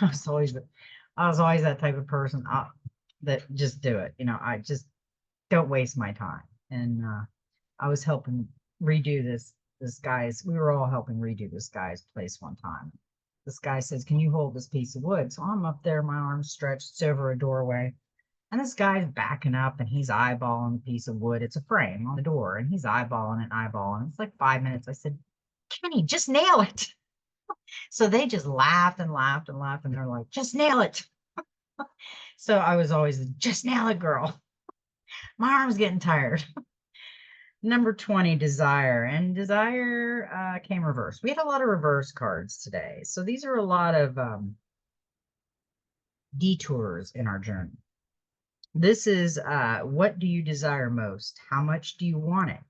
I was always that type of person that just do it. I just don't waste my time. And I was helping redo this guy's. We were all helping redo this guy's place one time. This guy says, "Can you hold this piece of wood?" So I'm up there, my arms stretched, it's over a doorway. And this guy's backing up and he's eyeballing the piece of wood. It's a frame on the door, and he's eyeballing it. It's like 5 minutes. I said, "Kenny, just nail it." So they just laughed and laughed and laughed, and they're like, "Just nail it." So I was always, "Just nail it, girl." My arm's getting tired. Number 20, desire. And desire came reversed. We had a lot of reverse cards today. So these are a lot of detours in our journey. This is what do you desire most? How much do you want it?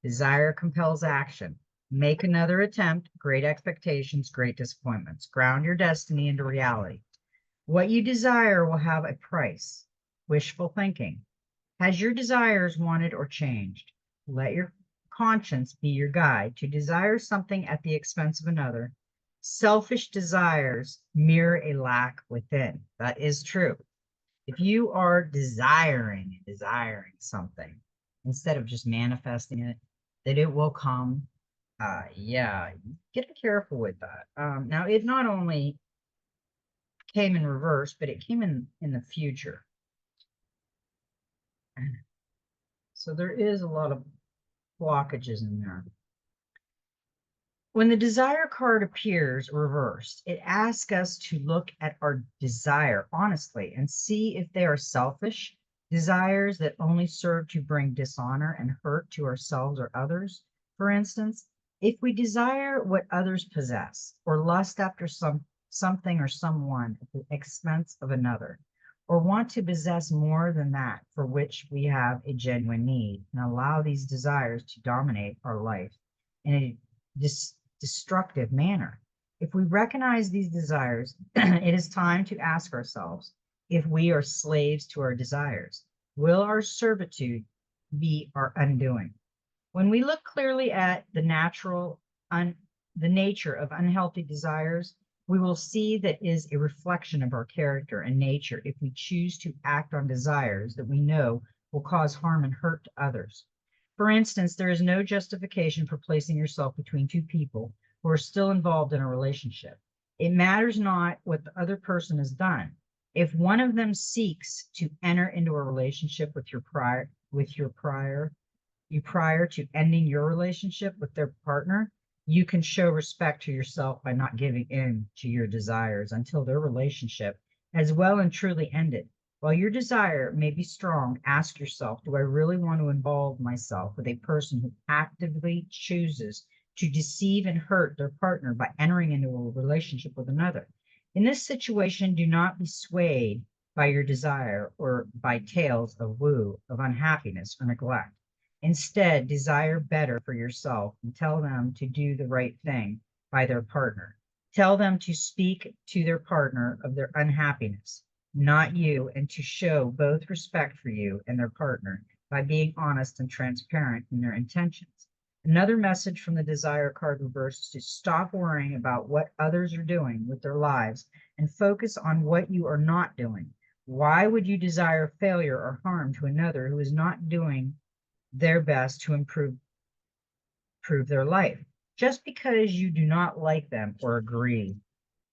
Desire compels action. Make another attempt. Great expectations, great disappointments. Ground your destiny into reality. What you desire will have a price. Wishful thinking. Has your desires wanted or changed? Let your conscience be your guide. To desire something at the expense of another. Selfish desires mirror a lack within. That is true. If you are desiring something instead of just manifesting it, that it will come. Yeah, get careful with that. Now, it not only came in reverse, but it came in the future. So there is a lot of blockages in there. When the desire card appears reversed, it asks us to look at our desire honestly and see if they are selfish desires that only serve to bring dishonor and hurt to ourselves or others. For instance, if we desire what others possess or lust after something or someone at the expense of another, or want to possess more than that for which we have a genuine need, and allow these desires to dominate our life in a destructive manner. If we recognize these desires, it is time to ask ourselves if we are slaves to our desires. Will our servitude be our undoing? When we look clearly at the nature of unhealthy desires, we will see that is a reflection of our character and nature if we choose to act on desires that we know will cause harm and hurt to others. For instance, there is no justification for placing yourself between two people who are still involved in a relationship. It matters not what the other person has done. If one of them seeks to enter into a relationship with you prior to ending your relationship with their partner, you can show respect to yourself by not giving in to your desires until their relationship as well and truly ended. While your desire may be strong, ask yourself, do I really want to involve myself with a person who actively chooses to deceive and hurt their partner by entering into a relationship with another? In this situation, do not be swayed by your desire or by tales of woe, of unhappiness or neglect. Instead, desire better for yourself and tell them to do the right thing by their partner. Tell them to speak to their partner of their unhappiness, not you, and to show both respect for you and their partner by being honest and transparent in their intentions. Another message from the desire card reverse is to stop worrying about what others are doing with their lives and focus on what you are not doing. Why would you desire failure or harm to another who is not doing their best to improve their life? Just because you do not like them or agree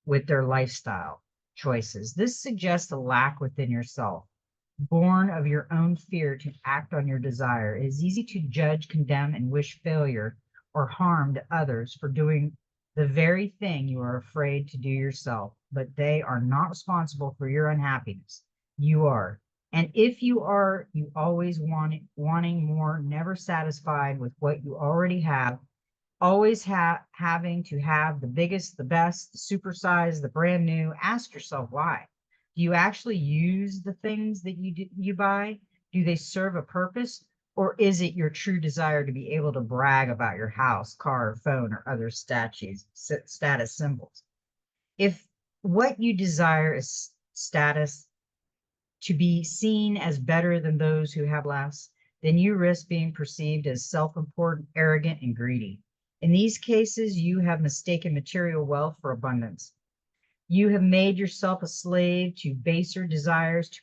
with their lifestyle choices, this suggests a lack within yourself, born of your own fear to act on your desire. It is easy to judge, condemn, and wish failure or harm to others for doing the very thing you are afraid to do yourself, but they are not responsible for your unhappiness. You are. And if you are, you always wanting more, never satisfied with what you already have, always having to have the biggest, the best, the supersized, the brand new. Ask yourself why. Do you actually use the things that you buy? Do they serve a purpose? Or is it your true desire to be able to brag about your house, car, phone, or other status symbols? If what you desire is status, to be seen as better than those who have less, then you risk being perceived as self-important, arrogant, and greedy. In these cases, you have mistaken material wealth for abundance. You have made yourself a slave to baser desires to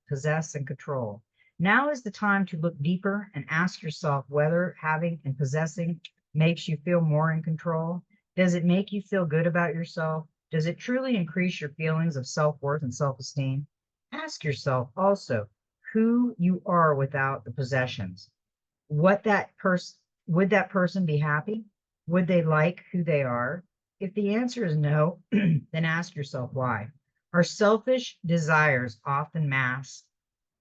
possess and control. Now is the time to look deeper and ask yourself whether having and possessing makes you feel more in control. Does it make you feel good about yourself? Does it truly increase your feelings of self-worth and self-esteem? Ask yourself also who you are without the possessions. What that person Would that person be happy? Would they like who they are? If the answer is no, then ask yourself why. Our selfish desires often mask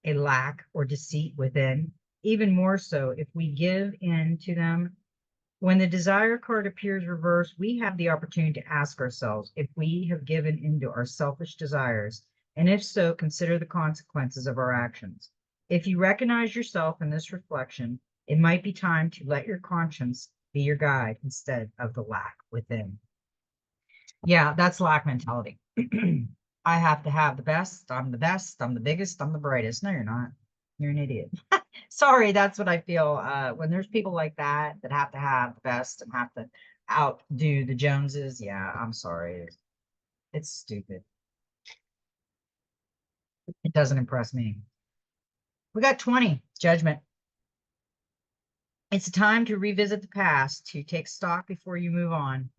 a lack or deceit within, even more so if we give in to them. When the desire card appears reversed, we have the opportunity to ask ourselves if we have given into our selfish desires, and if so, consider the consequences of our actions. If you recognize yourself in this reflection, it might be time to let your conscience be your guide instead of the lack within. Yeah, that's lack mentality. I have to have the best. I'm the best. I'm the biggest. I'm the brightest. No, you're not. You're an idiot. Sorry, that's what I feel. When there's people like that that have to have the best and have to outdo the Joneses, yeah, I'm sorry. It's stupid. It doesn't impress me. We got 20, judgment. It's a time to revisit the past, to take stock before you move on.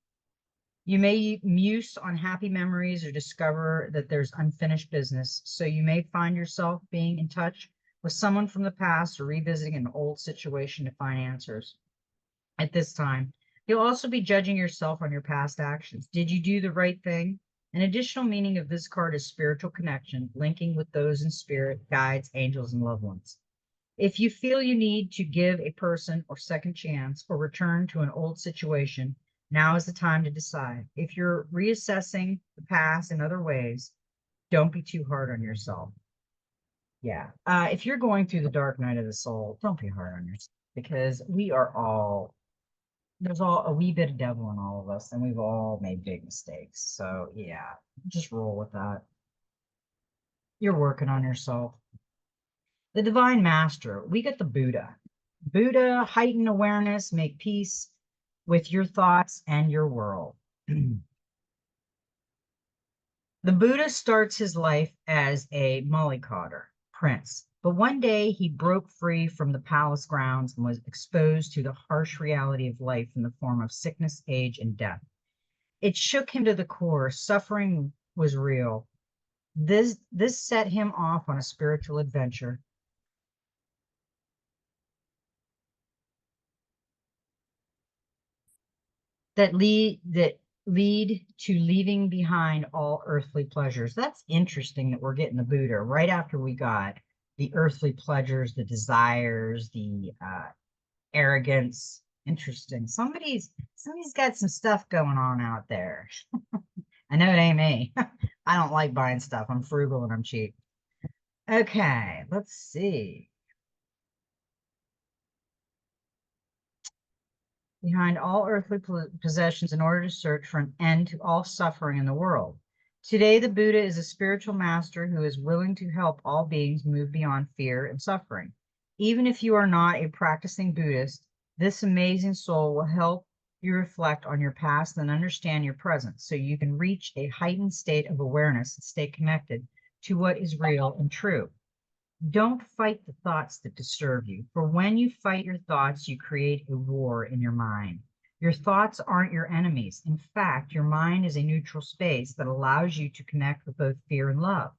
You may muse on happy memories or discover that there's unfinished business, so you may find yourself being in touch with someone from the past or revisiting an old situation to find answers. At this time, you'll also be judging yourself on your past actions. Did you do the right thing? An additional meaning of this card is spiritual connection, linking with those in spirit, guides, angels, and loved ones. If you feel you need to give a person or second chance or return to an old situation, now is the time to decide. If you're reassessing the past in other ways, don't be too hard on yourself. Yeah. If you're going through the dark night of the soul, don't be hard on yourself because there's all a wee bit of devil in all of us and we've all made big mistakes. So yeah, just roll with that. You're working on yourself. The divine master, we get the Buddha. Buddha, heighten awareness, make peace with your thoughts and your world. The Buddha starts his life as a mollycoddler prince, but one day he broke free from the palace grounds and was exposed to the harsh reality of life in the form of sickness, age, and death. It shook him to the core. Suffering was real. This set him off on a spiritual adventure. That lead to leaving behind all earthly pleasures. That's interesting that we're getting the Buddha right after we got the earthly pleasures, the desires, the arrogance. Interesting. Somebody's got some stuff going on out there. I know it ain't me. I don't like buying stuff. I'm frugal and I'm cheap. Okay, let's see. Behind all earthly possessions in order to search for an end to all suffering in the world. Today, the Buddha is a spiritual master who is willing to help all beings move beyond fear and suffering. Even if you are not a practicing Buddhist, this amazing soul will help you reflect on your past and understand your present so you can reach a heightened state of awareness and stay connected to what is real and true. Don't fight the thoughts that disturb you, for when you fight your thoughts, you create a war in your mind. Your thoughts aren't your enemies. In fact, your mind is a neutral space that allows you to connect with both fear and love.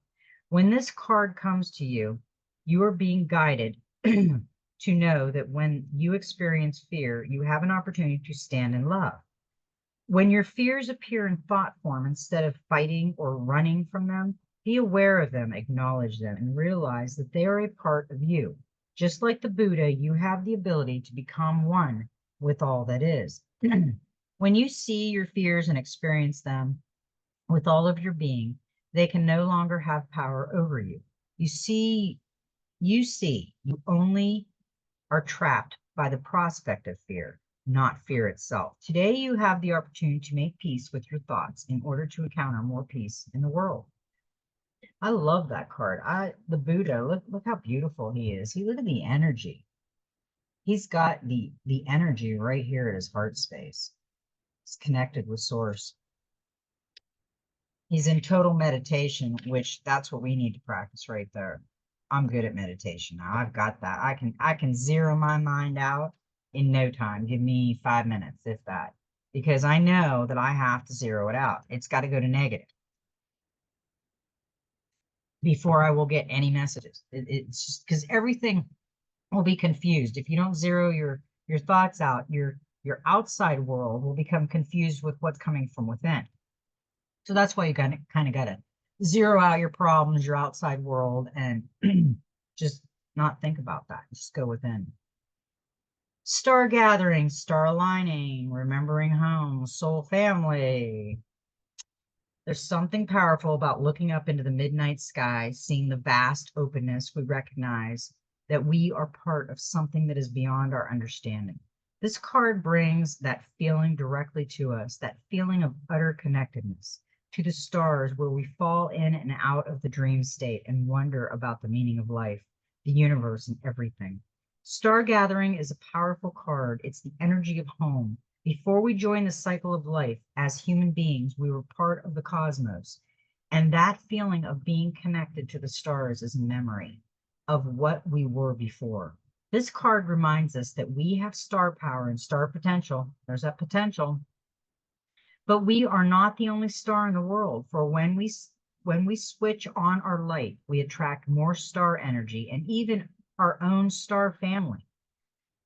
When this card comes to you, you are being guided to know that when you experience fear, you have an opportunity to stand in love. When your fears appear in thought form, instead of fighting or running from them, be aware of them, acknowledge them, and realize that they are a part of you. Just like the Buddha, you have the ability to become one with all that is. When you see your fears and experience them with all of your being, they can no longer have power over you. You only are trapped by the prospect of fear, not fear itself. Today, you have the opportunity to make peace with your thoughts in order to encounter more peace in the world. I love that card. The Buddha, look how beautiful he is. Look at the energy. He's got the energy right here at his heart space. He's connected with source. He's in total meditation, which that's what we need to practice right there. I'm good at meditation now. I've got that. I can zero my mind out in no time. Give me 5 minutes, if that, because I know that I have to zero it out. It's got to go to negative before I will get any messages. It's just because everything will be confused if you don't zero your thoughts out. Your outside world will become confused with what's coming from within. So that's why you kind of got to zero out your problems, your outside world, and just not think about that. Just go within. Star gathering, star aligning, remembering home, soul family. There's something powerful about looking up into the midnight sky, seeing the vast openness. We recognize that we are part of something that is beyond our understanding. This card brings that feeling directly to us, that feeling of utter connectedness to the stars, where we fall in and out of the dream state and wonder about the meaning of life, the universe, and everything. Star gathering is a powerful card. It's the energy of home. Before we joined the cycle of life as human beings, we were part of the cosmos. And that feeling of being connected to the stars is a memory of what we were before. This card reminds us that we have star power and star potential. There's that potential. But we are not the only star in the world, for when we switch on our light, we attract more star energy and even our own star family.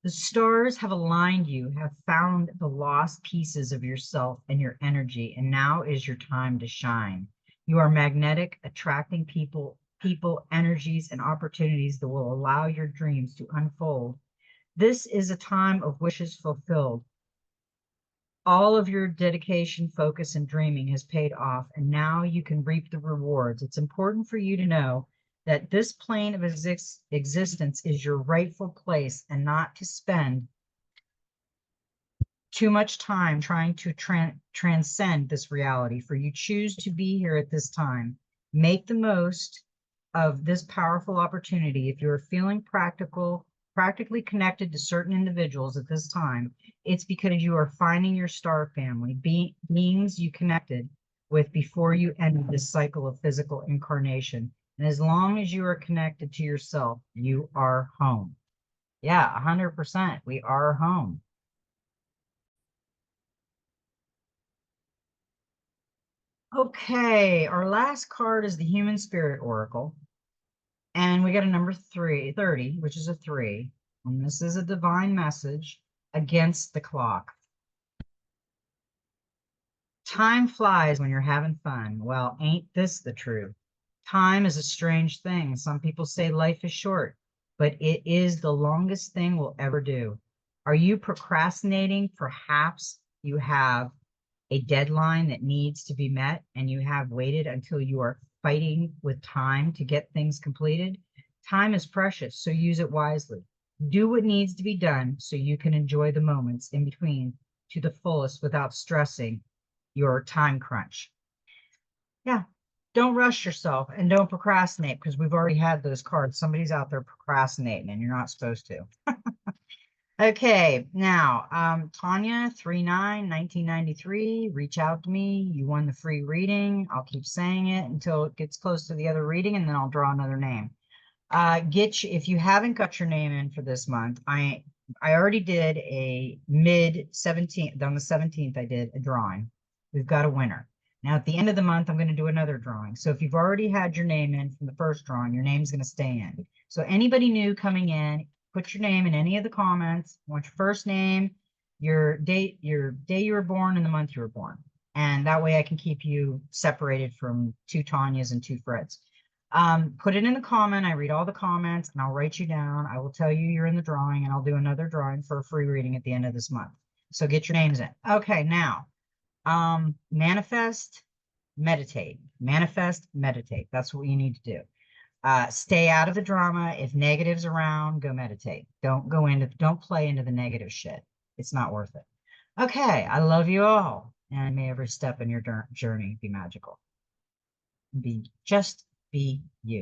The stars have aligned you, have found the lost pieces of yourself and your energy, and now is your time to shine. You are magnetic, attracting people, energies, and opportunities that will allow your dreams to unfold. This is a time of wishes fulfilled. All of your dedication, focus, and dreaming has paid off, and now you can reap the rewards. It's important for you to know that this plane of existence is your rightful place, and not to spend too much time trying to transcend this reality. For you choose to be here at this time. Make the most of this powerful opportunity. If you're feeling practically connected to certain individuals at this time, it's because you are finding your star family, beings you connected with before you ended this cycle of physical incarnation. And as long as you are connected to yourself, you are home. Yeah, 100%. We are home. Okay, our last card is the Human Spirit Oracle. And we got a number 30, which is a 3. And this is a divine message against the clock. Time flies when you're having fun. Well, ain't this the truth? Time is a strange thing. Some people say life is short, but it is the longest thing we'll ever do. Are you procrastinating? Perhaps you have a deadline that needs to be met and you have waited until you are fighting with time to get things completed. Time is precious, so use it wisely. Do what needs to be done so you can enjoy the moments in between to the fullest without stressing your time crunch. Yeah. Don't rush yourself and don't procrastinate because we've already had those cards. Somebody's out there procrastinating and you're not supposed to. Okay, now, Tanya, 3/9/1993, reach out to me. You won the free reading. I'll keep saying it until it gets close to the other reading, and then I'll draw another name. If you haven't got your name in for this month, I already did a mid 17th. On the 17th, I did a drawing. We've got a winner. Now, at the end of the month, I'm going to do another drawing. So if you've already had your name in from the first drawing, your name's going to stay in. So anybody new coming in, put your name in any of the comments. I want your first name, your day you were born, and the month you were born. And that way I can keep you separated from 2 Tanyas and 2 Freds. Put it in the comment. I read all the comments and I'll write you down. I will tell you you're in the drawing and I'll do another drawing for a free reading at the end of this month. So get your names in. Okay, now, manifest, meditate. Manifest, meditate. That's what you need to do. Stay out of the drama. If negative's around, go meditate. Don't play into the negative shit. It's not worth it. Okay, I love you all. And may every step in your journey be magical. Just be you.